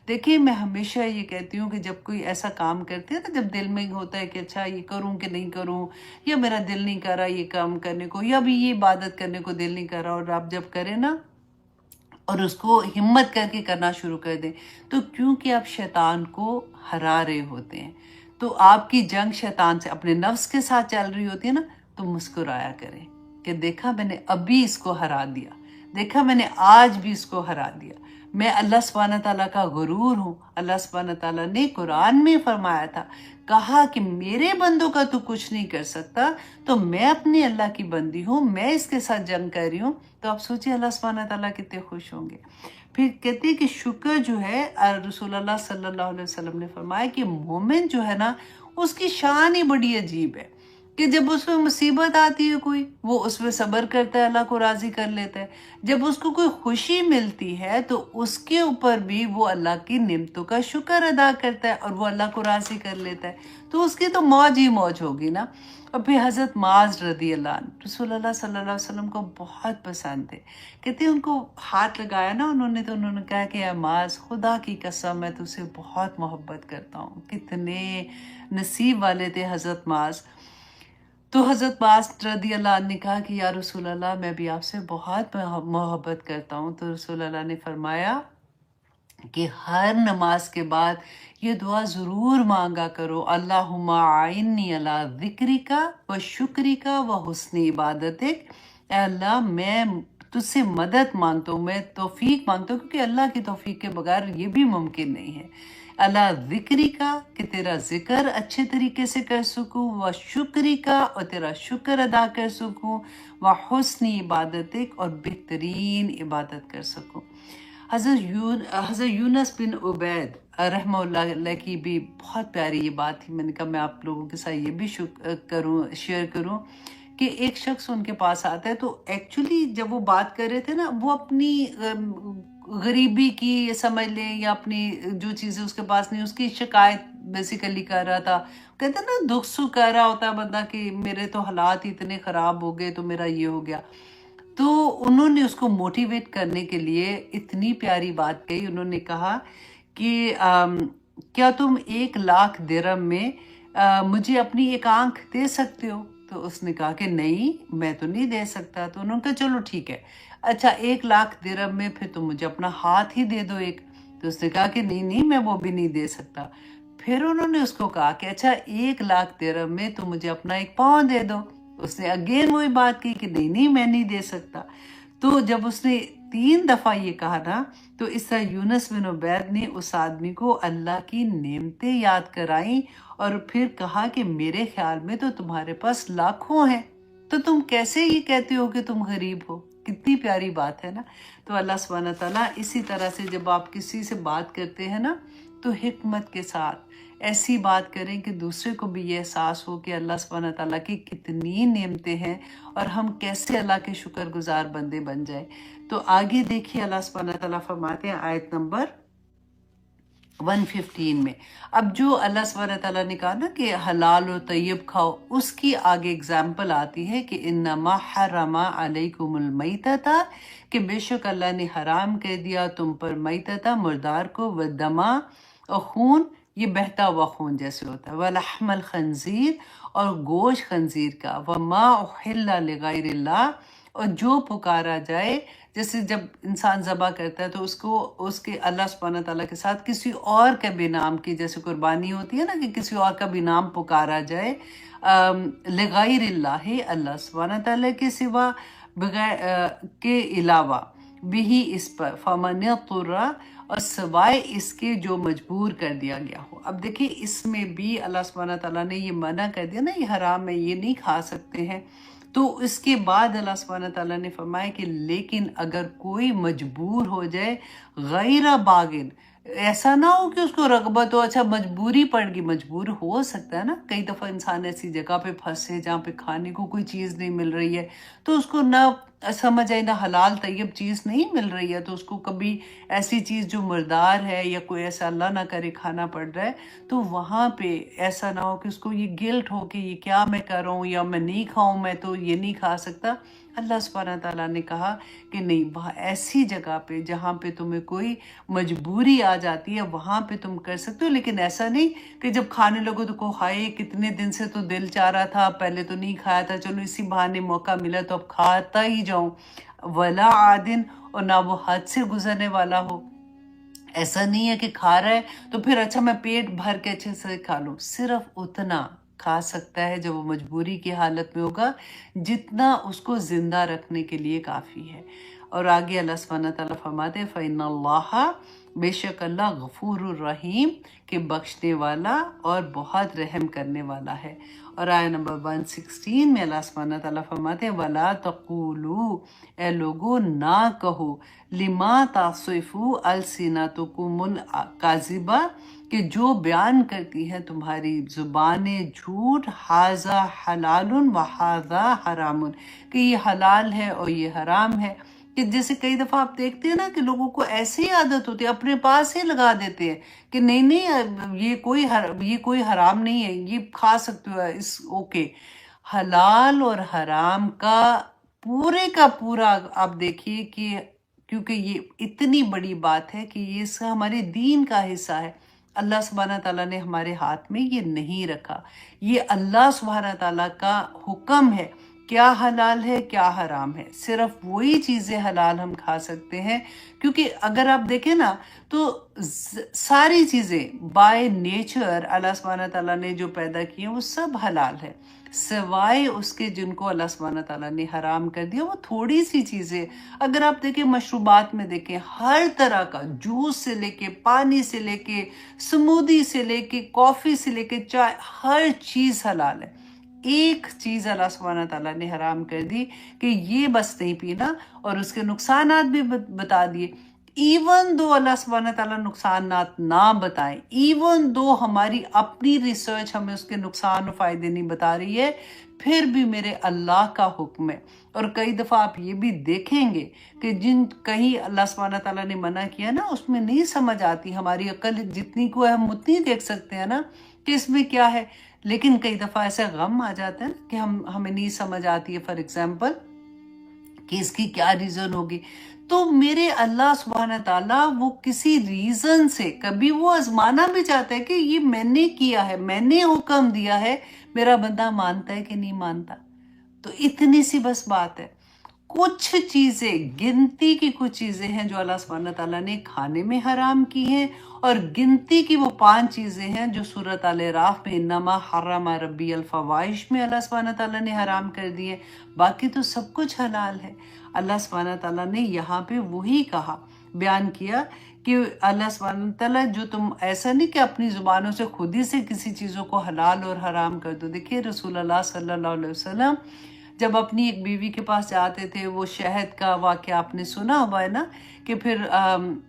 دیکھیے میں ہمیشہ یہ کہتی ہوں کہ جب کوئی ایسا کام کرتے ہیں نا، جب دل میں ہوتا ہے کہ اچھا یہ کروں کہ نہیں کروں، یا میرا دل نہیں کر رہا یہ کام کرنے کو، یا بھی یہ عبادت کرنے کو دل نہیں کر رہا، اور آپ جب کریں نا اور اس کو ہمت کر کے کرنا شروع کر دیں، تو کیونکہ آپ شیطان کو ہرا رہے ہوتے ہیں، تو آپ کی جنگ شیطان سے اپنے نفس کے ساتھ چل رہی ہوتی ہے نا، تو مسکرایا کریں کہ دیکھا میں نے ابھی اس کو ہرا دیا، دیکھا میں نے آج بھی اس کو ہرا دیا. میں اللہ سبحانہ تعالیٰ کا غرور ہوں. اللہ سبحانہ تعالیٰ نے قرآن میں فرمایا تھا، کہا کہ میرے بندوں کا تو کچھ نہیں کر سکتا، تو میں اپنی اللہ کی بندی ہوں، میں اس کے ساتھ جنگ کر رہی ہوں. تو آپ سوچیں اللہ سبحانہ تعالیٰ کتنے خوش ہوں گے. پھر کہتے ہیں کہ شکر جو ہے، رسول اللہ صلی اللہ علیہ وسلم نے فرمایا کہ مومن جو ہے نا، اس کی شان ہی بڑی عجیب ہے کہ جب اس میں مصیبت آتی ہے کوئی، وہ اس میں صبر کرتا ہے، اللہ کو راضی کر لیتا ہے. جب اس کو کوئی خوشی ملتی ہے تو اس کے اوپر بھی وہ اللہ کی نعمتوں کا شکر ادا کرتا ہے اور وہ اللہ کو راضی کر لیتا ہے. تو اس کی تو موج ہی موج ہوگی نا. اور پھر حضرت معاذ رضی اللہ عنہ رسول اللہ صلی اللہ علیہ وسلم کو بہت پسند تھے. کہتے ہیں ان کو ہاتھ لگایا نا انہوں نے، تو انہوں نے کہا کہ اے معاذ، خدا کی قسم میں تجھ سے بہت محبت کرتا ہوں. کتنے نصیب والے تھے حضرت معاذ. تو حضرت معاذ رضی اللہ عنہ نے کہا کہ یا رسول اللہ میں بھی آپ سے بہت محبت کرتا ہوں. تو رسول اللہ نے فرمایا کہ ہر نماز کے بعد یہ دعا ضرور مانگا کرو، اللہم اعنی علی ذکرک و شکرک و حسن عبادتک. اے اللہ میں تجھ سے مدد مانگتا ہوں، میں توفیق مانگتا ہوں، کیونکہ اللہ کی توفیق کے بغیر یہ بھی ممکن نہیں ہے. اللہ ذکری کا کہ تیرا ذکر اچھے طریقے سے کر سکوں، و شکری کا اور تیرا شکر ادا کر سکوں، و حسن عبادتک اور بہترین عبادت کر سکوں. حضرت یونس بن عبید رحمہ اللہ علیہ کی بھی بہت پیاری یہ بات تھی. میں نے کہا میں آپ لوگوں کے ساتھ یہ بھی شیئر کروں کہ ایک شخص ان کے پاس آتا ہے. تو ایکچولی جب وہ بات کر رہے تھے نا، وہ اپنی غریبی کی سمجھ لیں یا اپنی جو چیزیں اس کے پاس نہیں، اس کی شکایت بیسیکلی کر رہا تھا. کہتے ہیں نا دکھ سکھ کر رہا ہوتا ہے بندہ کہ میرے تو حالات اتنے خراب ہو گئے تو میرا یہ ہو گیا. تو انہوں نے اس کو موٹیویٹ کرنے کے لیے اتنی پیاری بات کہی. انہوں نے کہا کہ کیا تم 1,00,000 درہم میں مجھے اپنی ایک آنکھ دے سکتے ہو؟ تو اس نے کہا کہ نہیں میں تو نہیں دے سکتا. تو انہوں نے کہا چلو ٹھیک ہے، اچھا 1,00,000 درہم میں پھر تم مجھے اپنا ہاتھ ہی دے دو ایک. تو اس نے کہا کہ نہیں میں وہ بھی نہیں دے سکتا. پھر انہوں نے اس کو کہا کہ اچھا 1,00,000 درہم میں تم مجھے اپنا ایک پاؤں دے دو. اس نے اگین وہی بات کی کہ نہیں میں نہیں دے سکتا. تو جب اس نے 3 دفعہ یہ کہا نا، تو اس طرح یونس بن عبید نے اس آدمی کو اللہ کی نعمتیں یاد کرائیں اور پھر کہا کہ میرے خیال میں تو تمہارے پاس لاکھوں ہیں، تو تم کیسے یہ کہتے ہو کہ تم غریب ہو؟ کتنی پیاری بات ہے نا. تو اللہ سبحانہ تعالیٰ اسی طرح سے جب آپ کسی سے بات کرتے ہیں نا، تو حکمت کے ساتھ ایسی بات کریں کہ دوسرے کو بھی یہ احساس ہو کہ اللہ سبحانہ تعالیٰ کی کتنی نعمتیں ہیں اور ہم کیسے اللہ کے شکر گزار بندے بن جائیں. تو آگے دیکھیے اللہ سبحانہ تعالیٰ فرماتے ہیں آیت نمبر 115 میں. اب جو اللہ سبحانہ تعالیٰ نے کہا نا کہ حلال و طیب کھاؤ، اس کی آگے اگزامپل آتی ہے کہ انما حرم علیکم المیتۃ، کہ بے شک اللہ نے حرام کر دیا تم پر میتۃ مردار کو، ودما اور خون، یہ بہتا ہوا خون جیسے ہوتا ہے، ولحم الخنزیر اور گوشت خنزیر کا، وما احل لغیر اللہ اور جو پکارا جائے، جیسے جب انسان ذبح کرتا ہے تو اس کے اللہ سبحانہ تعالیٰ کے ساتھ کسی اور کے بھی نام کی، جیسے قربانی ہوتی ہے نا کہ کسی اور کا بھی نام پکارا جائے، لغیر اللہ اللہ سبحانہ تعالیٰ کے سوا، بغیر کے علاوہ، بھی اس پر فمن اضطر اور سوائے اس کے جو مجبور کر دیا گیا ہو. اب دیکھیں اس میں بھی اللہ سبحانہ تعالیٰ نے یہ منع کر دیا نا، یہ حرام ہے، یہ نہیں کھا سکتے ہیں. تو اس کے بعد اللہ سبحانہ تعالیٰ نے فرمایا کہ لیکن اگر کوئی مجبور ہو جائے، غیر باغن، ایسا نہ ہو کہ اس کو رغبت ہو، اچھا مجبوری پڑ گئی، مجبور ہو سکتا ہے نا، کئی دفعہ انسان ایسی جگہ پہ پھنسے جہاں پہ کھانے کو کوئی چیز نہیں مل رہی ہے، تو اس کو نہ समझ आई ना, हलाल तैयब चीज़ नहीं मिल रही है तो उसको कभी ऐसी चीज़ जो मुर्दार है या कोई ऐसा अल्लाह ना करे खाना पड़ रहा है, तो वहाँ पे ऐसा ना हो कि उसको ये गिल्ट हो कि ये क्या मैं कर रहा हूँ, या मैं नहीं खाऊं, मैं तो ये नहीं खा सकता। अल्लाह सुब्हानहू ताला ने कहा कि नहीं, वहाँ ऐसी जगह पे जहाँ पे तुम्हें कोई मजबूरी आ जाती है वहाँ पे तुम कर सकते हो, लेकिन ऐसा नहीं कि जब खाने लगो तो को हाय कितने दिन से तो दिल चाह रहा था, पहले तो नहीं खाया था, चलो इसी बहाने मौका मिला तो अब खाता ही जाऊं। वला आदिन, और ना वो हद से गुजरने वाला हो। ऐसा नहीं है कि खा रहा है तो फिर अच्छा मैं पेट भर के अच्छे से खा लूं, सिर्फ उतना खा सकता है जब वो मजबूरी की हालत में होगा जितना उसको जिंदा रखने के लिए काफ़ी है। और आगे अल्लाह सुब्हानहू तआला फरमाते हैं फ़इन्नल्लाह, बेशक अल्लाह गफूरुर रहीम, के बख्शने वाला और बहुत रहम करने वाला है। और आया नंबर 116 में अल्लाह सुब्हानहू तआला फरमाते हैं वला तक़ूलू, ए लोगो ना कहो, लिमा तासिफु अलसिनातुकुमुल काज़िबा, कि जो बयान करती हैं तुम्हारी ज़ुबानें झूठ, हाजा हलालुन व हाजा हरामुन, कि ये हलाल है और ये हराम है। कि जैसे कई दफ़ा आप देखते हैं ना कि लोगों को ऐसी आदत होती है, अपने पास ही लगा देते हैं कि नहीं नहीं ये कोई हराम नहीं है, ये खा सकते हो, इस ओके। हलाल और हराम का पूरा आप देखिए कि क्योंकि ये इतनी बड़ी बात है कि ये हमारे दीन का हिस्सा है। अल्लाह सुब्हानहू ताला ने हमारे हाथ में ये नहीं रखा, ये अल्लाह सुब्हानहू ताला का हुक्म है। क्या हलाल है क्या हराम है, सिर्फ वही चीज़ें हलाल हम खा सकते हैं। क्योंकि अगर आप देखें ना तो सारी चीज़ें बाय नेचर अल्लाह सुब्हानहू ताला ने जो पैदा किए वो सब हलाल है, सिवाय उसके जिनको अल्लाह सुब्हानहू ताला ने हराम कर दिया वो थोड़ी सी चीज़ें। अगर आप देखें मशरूबात में देखें, हर तरह का जूस से लेके पानी से लेके स्मूदी से लेके कॉफ़ी से लेके चाय, हर चीज़ हलाल है। एक चीज़ अल्लाह सुब्हानहू ताला ने हराम कर दी कि ये बस नहीं पीना, और उसके नुकसानात भी बता दिए। इवन दो अल्लाह सुब्हानहू ताला नुकसानात ना बताएं, इवन दो हमारी अपनी रिसर्च हमें उसके नुकसान और फ़ायदे नहीं बता रही है, फिर भी मेरे अल्लाह का हुक्म है। और कई दफ़ा आप ये भी देखेंगे कि जिन कहीं अल्लाह सुब्हानहू ताला ने मना किया ना, उसमें नहीं समझ आती, हमारी अक्ल जितनी को है हम उतनी देख सकते हैं ना कि इसमें क्या है, लेकिन कई दफ़ा ऐसा गम आ जाता है ना कि हमें नहीं समझ आती है, फॉर एग्जाम्पल कि इसकी क्या रीज़न होगी। तो मेरे अल्लाह सुब्हानहू ताला वो किसी रीज़न से कभी वो आजमाना भी चाहता है कि ये मैंने किया है, मैंने हुक्म दिया है, मेरा बंदा मानता है कि नहीं मानता। तो इतनी सी बस बात है। कुछ चीज़ें, गिनती की कुछ चीज़ें हैं जो अल्लाह सुब्हानहू ताला ने खाने में हराम की हैं, और गिनती की वो 5 चीज़ें हैं जो सूरत अल-अराफ में इन्नमा हर्रम रब्बी अल-फवाहिश में अल्लाह सुब्हानहू ताला ने हराम कर दिए। बाकी तो सब कुछ हलाल है। अल्लाह सुब्हानहू ताला ने यहाँ पे वही कहा, बयान किया कि अल्लाह सुब्हानहू ताला जो तुम ऐसा नहीं कि अपनी ज़ुबानों से खुद ही से किसी चीज़ों को हलाल और हराम कर दो। देखिए रसूलुल्लाह सल्लल्लाहु अलैहि वसल्लम जब अपनी एक बीवी के पास जाते थे, वो शहद का वाक़या आपने सुना हुआ है ना, कि फिर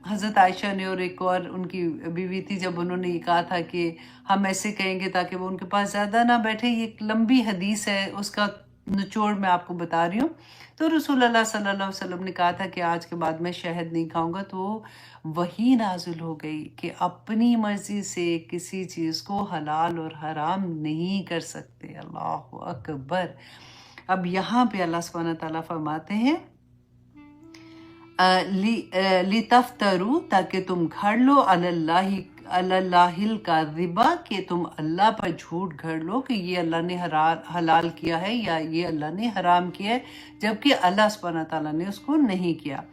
हज़रत आयशा ने और एक और उनकी बीवी थी, जब उन्होंने ये कहा था कि हम ऐसे कहेंगे ताकि वो उनके पास ज़्यादा ना बैठे। ये एक लंबी हदीस है, उसका निचोड़ मैं आपको बता रही हूँ। तो रसूलुल्लाह सल्लल्लाहु अलैहि वसल्लम ने कहा था कि आज के बाद मैं शहद नहीं खाऊंगा, तो वही नाजुल हो गई कि अपनी मर्जी से किसी चीज़ को हलाल और हराम नहीं कर सकते। अल्लाह अकबर। अब यहाँ पे अल्लाह सुब्हानहू ताला फरमाते हैं लितफ्तरू, ताकि तुम घड़ लो अल्लाहिल काज़िबा, कि तुम अल्लाह पर झूठ घड़ लो कि ये अल्लाह ने हलाल किया है या ये अल्लाह ने हराम किया है, जबकि अल्लाह सुब्हानहू ताला ने उसको नहीं किया।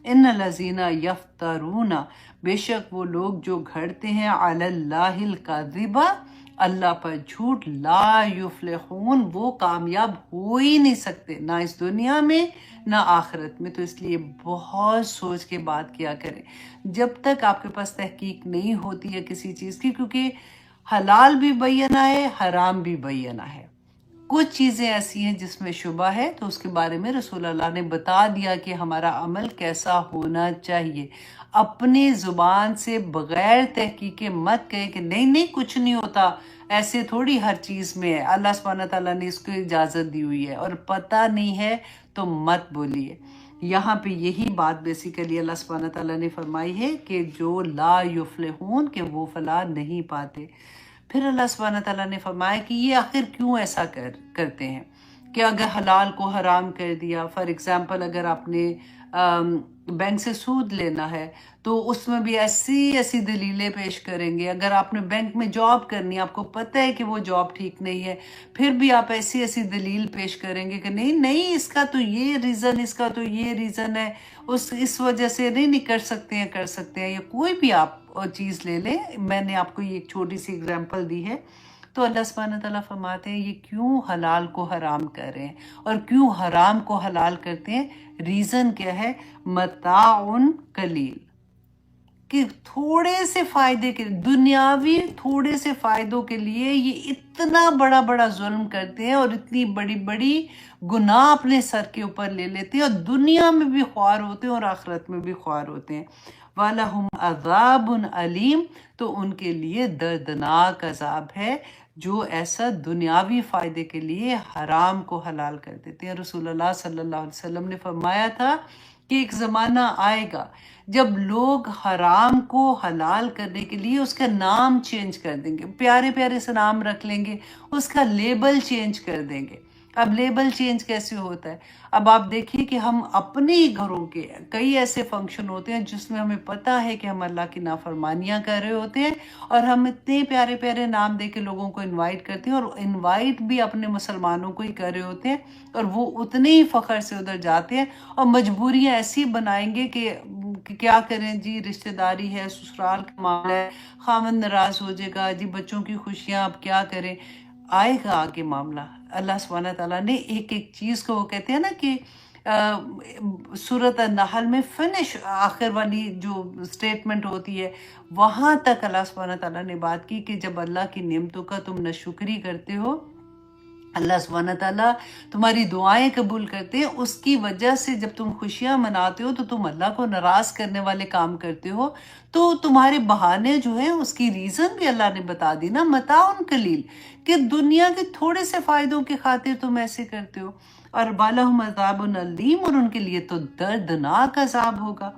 इन लज़ीना यफ्तरूना, बेशक वो लोग जो घड़ते हैं अल्लाहिल काज़िबा, अल्लाह पर झूठ, ला युफ्लिहून, वो कामयाब हो ही नहीं सकते, ना इस दुनिया में ना आखिरत में। तो इसलिए बहुत सोच के बात किया करें जब तक आपके पास तहकीक नहीं होती है किसी चीज़ की, क्योंकि हलाल भी बैना है, हराम भी बैना है। کچھ چیزیں ایسی ہیں جس میں شبہ ہے تو اس کے بارے میں رسول اللہ نے بتا دیا کہ ہمارا عمل کیسا ہونا چاہیے. اپنی زبان سے بغیر تحقیق مت کہے کہ نہیں نہیں کچھ نہیں ہوتا، ایسے تھوڑی ہر چیز میں ہے، اللہ سبحانہ تعالیٰ نے اس کو اجازت دی ہوئی ہے، اور پتہ نہیں ہے تو مت بولیے. یہاں پہ یہی بات بیسیکلی اللہ سبحانہ تعالیٰ نے فرمائی ہے کہ جو لا یفلحون کہ وہ فلاح نہیں پاتے. پھر اللہ سبحانہ تعالیٰ نے فرمایا کہ یہ آخر کیوں ایسا کرتے ہیں کہ اگر حلال کو حرام کر دیا، فار ایگزامپل اگر آپ نے بینک سے سود لینا ہے تو اس میں بھی ایسی دلیلیں پیش کریں گے. اگر آپ نے بینک میں جاب کرنی ہے، آپ کو پتہ ہے کہ وہ جاب ٹھیک نہیں ہے، پھر بھی آپ ایسی دلیل پیش کریں گے کہ نہیں اس کا تو یہ ریزن، اس کا تو یہ ریزن ہے، اس وجہ سے نہیں کر سکتے ہیں. یا کوئی بھی آپ چیز لے لیں، میں نے آپ کو یہ ایک چھوٹی سی اگزامپل دی ہے. تو اللہ سبحانہ تعالیٰ فرماتے ہیں یہ کیوں حلال کو حرام کر رہے ہیں اور کیوں حرام کو حلال کرتے ہیں. ریزن کیا ہے؟ متاع قلیل، کہ تھوڑے سے فائدے کے دنیاوی تھوڑے سے فائدوں کے لیے یہ اتنا بڑا ظلم کرتے ہیں اور اتنی بڑی گناہ اپنے سر کے اوپر لے لیتے ہیں، اور دنیا میں بھی خوار ہوتے ہیں اور آخرت میں بھی خوار ہوتے ہیں. وَلَهُمْ عَذَابٌ عَلِيمٌ، تو ان کے لیے دردناک عذاب ہے جو ایسا دنیاوی فائدے کے لیے حرام کو حلال کر دیتے ہیں. رسول اللہ صلی اللہ علیہ وسلم نے فرمایا تھا کہ ایک زمانہ آئے گا جب لوگ حرام کو حلال کرنے کے لیے اس کا نام چینج کر دیں گے، پیارے سے نام رکھ لیں گے، اس کا لیبل چینج کر دیں گے. اب لیبل چینج کیسے ہوتا ہے؟ اب آپ دیکھیے کہ ہم اپنے گھروں کے کئی ایسے فنکشن ہوتے ہیں جس میں ہمیں پتہ ہے کہ ہم اللہ کی نافرمانیاں کر رہے ہوتے ہیں، اور ہم اتنے پیارے نام دے کے لوگوں کو انوائٹ کرتے ہیں، اور انوائٹ بھی اپنے مسلمانوں کو ہی کر رہے ہوتے ہیں، اور وہ اتنے ہی فخر سے ادھر جاتے ہیں، اور مجبوریاں ایسی بنائیں گے کہ کیا کریں جی، رشتہ داری ہے، سسرال کا معاملہ ہے، خاوند ناراض ہو جائے گا جی، بچوں کی خوشیاں اب کیا کریں. آئے گا آگے معاملہ. اللہ سبحانہ تعالیٰ نے ایک چیز کو، وہ کہتے ہیں نا کہ سورۃ النحل میں فنش آخر والی جو سٹیٹمنٹ ہوتی ہے، وہاں تک اللہ سبحانہ تعالیٰ نے بات کی کہ جب اللہ کی نعمتوں کا تم ناشکری کرتے ہو، اللہ سبحانہ تعالیٰ تمہاری دعائیں قبول کرتے ہیں، اس کی وجہ سے جب تم خوشیاں مناتے ہو تو تم اللہ کو ناراض کرنے والے کام کرتے ہو، تو تمہارے بہانے جو ہیں اس کی ریزن بھی اللہ نے بتا دی نا، متاع قلیل، کہ دنیا کے تھوڑے سے فائدوں کے خاطر تم ایسے کرتے ہو. اور وَلَهُمْ عَذَابٌ عَلِيمٌ، اور ان کے لیے تو دردناک عذاب ہوگا.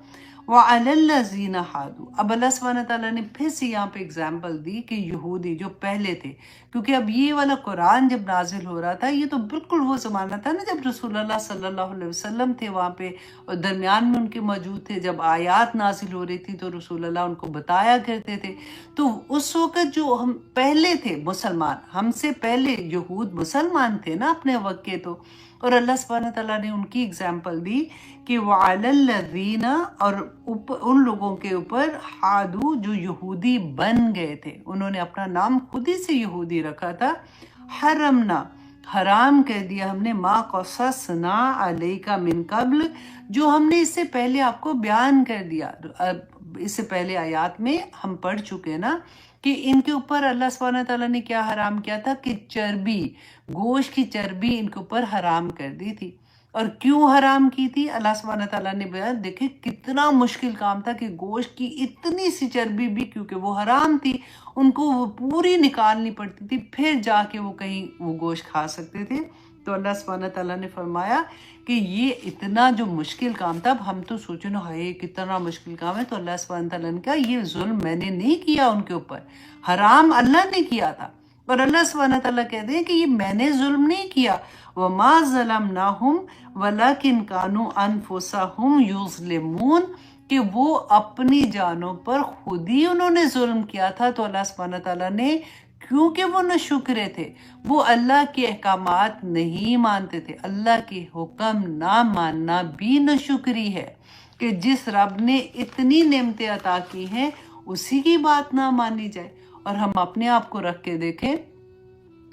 وَعَلَى الَّذِينَ هَادُوا، اب اللہ سبحانہ تعالیٰ نے پھر سے یہاں پہ اگزامپل دی کہ یہودی جو پہلے تھے، کیونکہ اب یہ والا قرآن جب نازل ہو رہا تھا، یہ تو بالکل وہ زمانہ تھا نا جب رسول اللہ صلی اللہ علیہ وسلم تھے وہاں پہ، اور درمیان میں ان کے موجود تھے. جب آیات نازل ہو رہی تھی تو رسول اللہ ان کو بتایا کرتے تھے. تو اس وقت جو ہم پہلے تھے مسلمان، ہم سے پہلے یہود مسلمان تھے نا اپنے وقت کے، تو اور اللہ سبحانہ تعالیٰ نے ان کی اگزامپل دی کہ وَعَلَى الَّذِينَ، اور ان لوگوں کے اوپر ہادو جو یہودی بن گئے تھے، انہوں نے اپنا نام خود ہی سے یہودی رکھا تھا. حرمنا، حرام کر دیا ہم نے، ما قصصنا علیک من قبل، جو ہم نے اس سے پہلے آپ کو بیان کر دیا. اس سے پہلے آیات میں ہم پڑھ چکے نا کہ ان کے اوپر اللہ سبحانہ تعالیٰ نے کیا حرام کیا تھا کہ چربی، گوشت کی چربی ان کے اوپر حرام کر دی تھی. اور کیوں حرام کی تھی؟ اللہ سبحانہ تعالیٰ نے بیان، دیکھیں کتنا مشکل کام تھا کہ گوشت کی اتنی سی چربی بھی، کیونکہ وہ حرام تھی، ان کو وہ پوری نکالنی پڑتی تھی، پھر جا کے وہ کہیں وہ گوشت کھا سکتے تھے. تو اللہ سبحانہ تعالیٰ نے فرمایا کہ یہ اتنا جو مشکل کام تھا. اب ہم تو سوچیں نا ہائے کتنا مشکل کام ہے، تو اللہ سبحانہ تعالیٰ نے کہا یہ ظلم میں نے نہیں کیا ان کے اوپر، حرام اللہ نے کیا تھا. اور اللہ سبحانہ تعالیٰ کہتے ہیں کہ یہ میں نے ظلم نہیں کیا. وَمَا ظَلَمْنَاهُمْ وَلَكِنْ كَانُوا أَنفُسَهُمْ يُظْلِمُونَ، کہ وہ اپنی جانوں پر خود ہی انہوں نے ظلم کیا تھا. تو اللہ سبحانہ تعالیٰ نے، کیونکہ وہ ناشکرے تھے، وہ اللہ کے احکامات نہیں مانتے تھے. اللہ کے حکم نہ ماننا بھی ناشکری ہے، کہ جس رب نے اتنی نعمتیں عطا کی ہیں اسی کی بات نہ مانی جائے. اور ہم اپنے آپ کو رکھ کے دیکھیں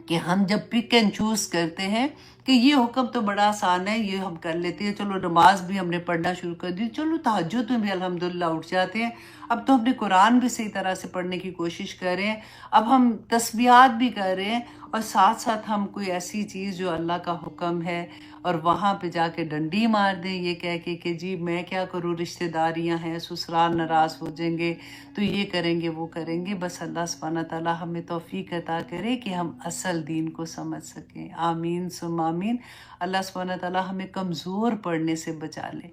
کہ ہم جب پک اینڈ چوز کرتے ہیں کہ یہ حکم تو بڑا آسان ہے، یہ ہم کر لیتے ہیں، چلو نماز بھی ہم نے پڑھنا شروع کر دی، چلو تہجد میں بھی الحمدللہ اٹھ جاتے ہیں، اب تو ہم نے قرآن بھی صحیح طرح سے پڑھنے کی کوشش کر رہے ہیں، اب ہم تسبیحات بھی کر رہے ہیں، اور ساتھ ساتھ ہم کوئی ایسی چیز جو اللہ کا حکم ہے اور وہاں پہ جا کے ڈنڈی مار دیں یہ کہہ کے کہ جی میں کیا کروں، رشتہ داریاں ہیں، سسرال ناراض ہو جائیں گے تو یہ کریں گے وہ کریں گے. بس اللہ سبحانہ تعالیٰ ہمیں توفیق عطا کرے کہ ہم اصل دین کو سمجھ سکیں. آمین ثم آمین. اللہ سبحانہ تعالیٰ ہمیں کمزور پڑھنے سے بچا لے،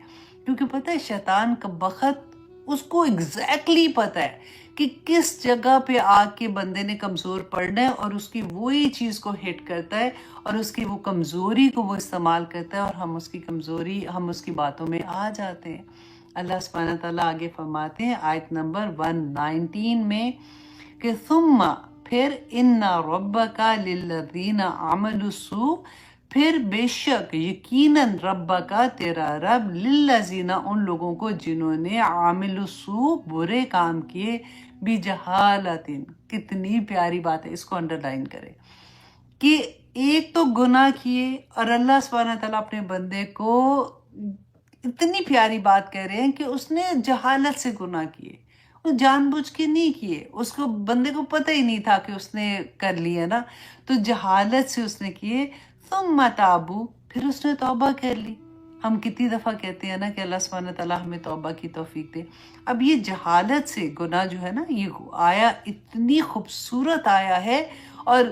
کیونکہ پتہ ہے شیطان کا بخت اس کو ایگزیکٹلی پتہ ہے کہ کس جگہ پہ آ کے بندے نے کمزور پڑھنا ہے، اور اس کی وہی چیز کو ہٹ کرتا ہے اور اس کی وہ کمزوری کو وہ استعمال کرتا ہے، اور ہم اس کی کمزوری، ہم اس کی باتوں میں آ جاتے ہیں. اللہ سبحانہ تعالیٰ آگے فرماتے ہیں آیت نمبر 119 میں کہ ثم پھر ان ربک للذین عملوا السوء، پھر بے شک یقیناً رب کا تیرا رب للذین ان لوگوں کو جنہوں نے عامل السوء برے کام کیے بجہالت. کتنی پیاری بات ہے، اس کو انڈرلائن کرے کہ ایک تو گناہ کیے اور اللہ سبحانہ تعالیٰ اپنے بندے کو اتنی پیاری بات کہہ رہے ہیں کہ اس نے جہالت سے گناہ کیے، وہ جان بوجھ کے نہیں کیے، اس کو بندے کو پتہ ہی نہیں تھا کہ اس نے کر لیا نا، تو جہالت سے اس نے کیے. ثم تابو پھر اس نے توبہ کر لی. ہم کتنی دفعہ کہتے ہیں نا کہ اللہ سبحانہ تعالیٰ ہمیں توبہ کی توفیق دے. اب یہ جہالت سے گناہ جو ہے نا، یہ آیا اتنی خوبصورت آیا ہے اور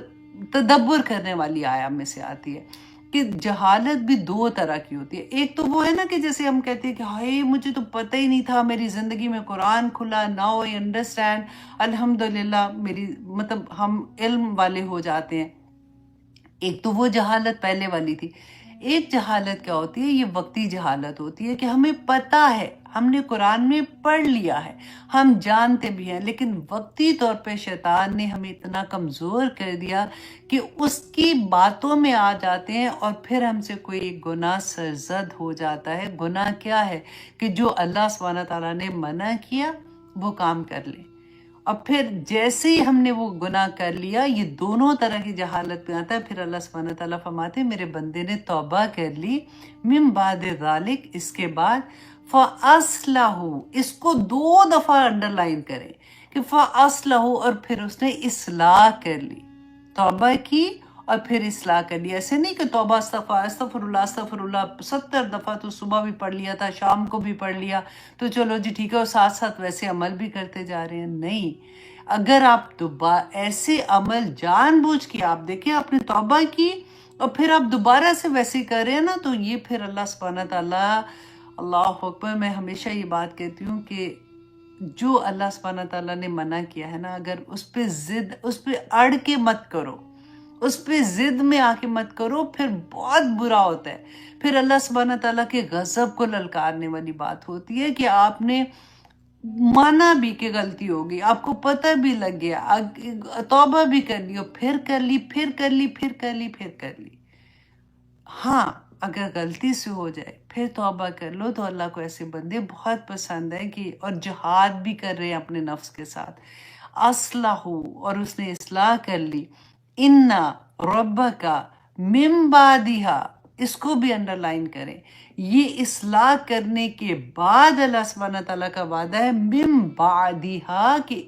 تدبر کرنے والی آیا میں سے آتی ہے کہ جہالت بھی دو طرح کی ہوتی ہے. ایک تو وہ ہے نا کہ جیسے ہم کہتے ہیں کہ ہائے مجھے تو پتہ ہی نہیں تھا، میری زندگی میں قرآن کھلا، ناؤ آئی انڈرسٹینڈ، الحمدللہ میری مطلب ہم علم والے ہو جاتے ہیں. ایک تو وہ جہالت پہلے والی تھی. ایک جہالت کیا ہوتی ہے، یہ وقتی جہالت ہوتی ہے کہ ہمیں پتہ ہے، ہم نے قرآن میں پڑھ لیا ہے، ہم جانتے بھی ہیں، لیکن وقتی طور پہ شیطان نے ہمیں اتنا کمزور کر دیا کہ اس کی باتوں میں آ جاتے ہیں اور پھر ہم سے کوئی ایک گناہ سرزد ہو جاتا ہے. گناہ کیا ہے کہ جو اللہ سبحانہ تعالیٰ نے منع کیا وہ کام کر لیں، اور پھر جیسے ہی ہم نے وہ گناہ کر لیا، یہ دونوں طرح کی جہالت میں آتا ہے. پھر اللہ سبحانہ تعالیٰ فرماتے ہیں میرے بندے نے توبہ کر لی، من بعد ذالک، اس کے بعد، فَأَصْلَحُ، اس کو 2 دفعہ انڈرلائن کریں کہ فَأَصْلَحُ، اور پھر اس نے اصلاح کر لی، توبہ کی اور پھر اصلاح کر لی. ایسے نہیں کہ توبہ استغفر اللہ 70 دفعہ تو صبح بھی پڑھ لیا تھا، شام کو بھی پڑھ لیا تو چلو جی ٹھیک ہے، اور ساتھ ساتھ ویسے عمل بھی کرتے جا رہے ہیں. نہیں، اگر آپ ایسے عمل جان بوجھ کے آپ دیکھیں آپ نے توبہ کی اور پھر آپ دوبارہ سے ویسے کر رہے ہیں نا، تو یہ پھر اللہ سبحانہ تعالیٰ، اللہ اکبر. میں ہمیشہ یہ بات کہتی ہوں کہ جو اللہ سبحانہ تعالیٰ نے منع کیا ہے نا، اگر اس پہ اڑ کے مت کرو، اس پہ ضد میں آ کے مت کرو، پھر بہت برا ہوتا ہے. پھر اللہ سبحانہ تعالیٰ کے غضب کو للکارنے والی بات ہوتی ہے کہ آپ نے مانا بھی کہ غلطی ہوگی، آپ کو پتہ بھی لگ گیا، توبہ بھی کر لی، اور پھر کر لی، پھر کر لی، پھر کر لی، پھر کر لی. ہاں اگر غلطی سے ہو جائے پھر توبہ کر لو، تو اللہ کو ایسے بندے بہت پسند ہے کہ، اور جہاد بھی کر رہے ہیں اپنے نفس کے ساتھ. اصلح، اور اس نے اصلاح کر لی. ان ربک من بعدہا، اس کو بھی انڈرلائن کریں، یہ اصلاح کرنے کے بعد اللہ سبحانہ تعالیٰ کا وعدہ ہے من بعدہا کہ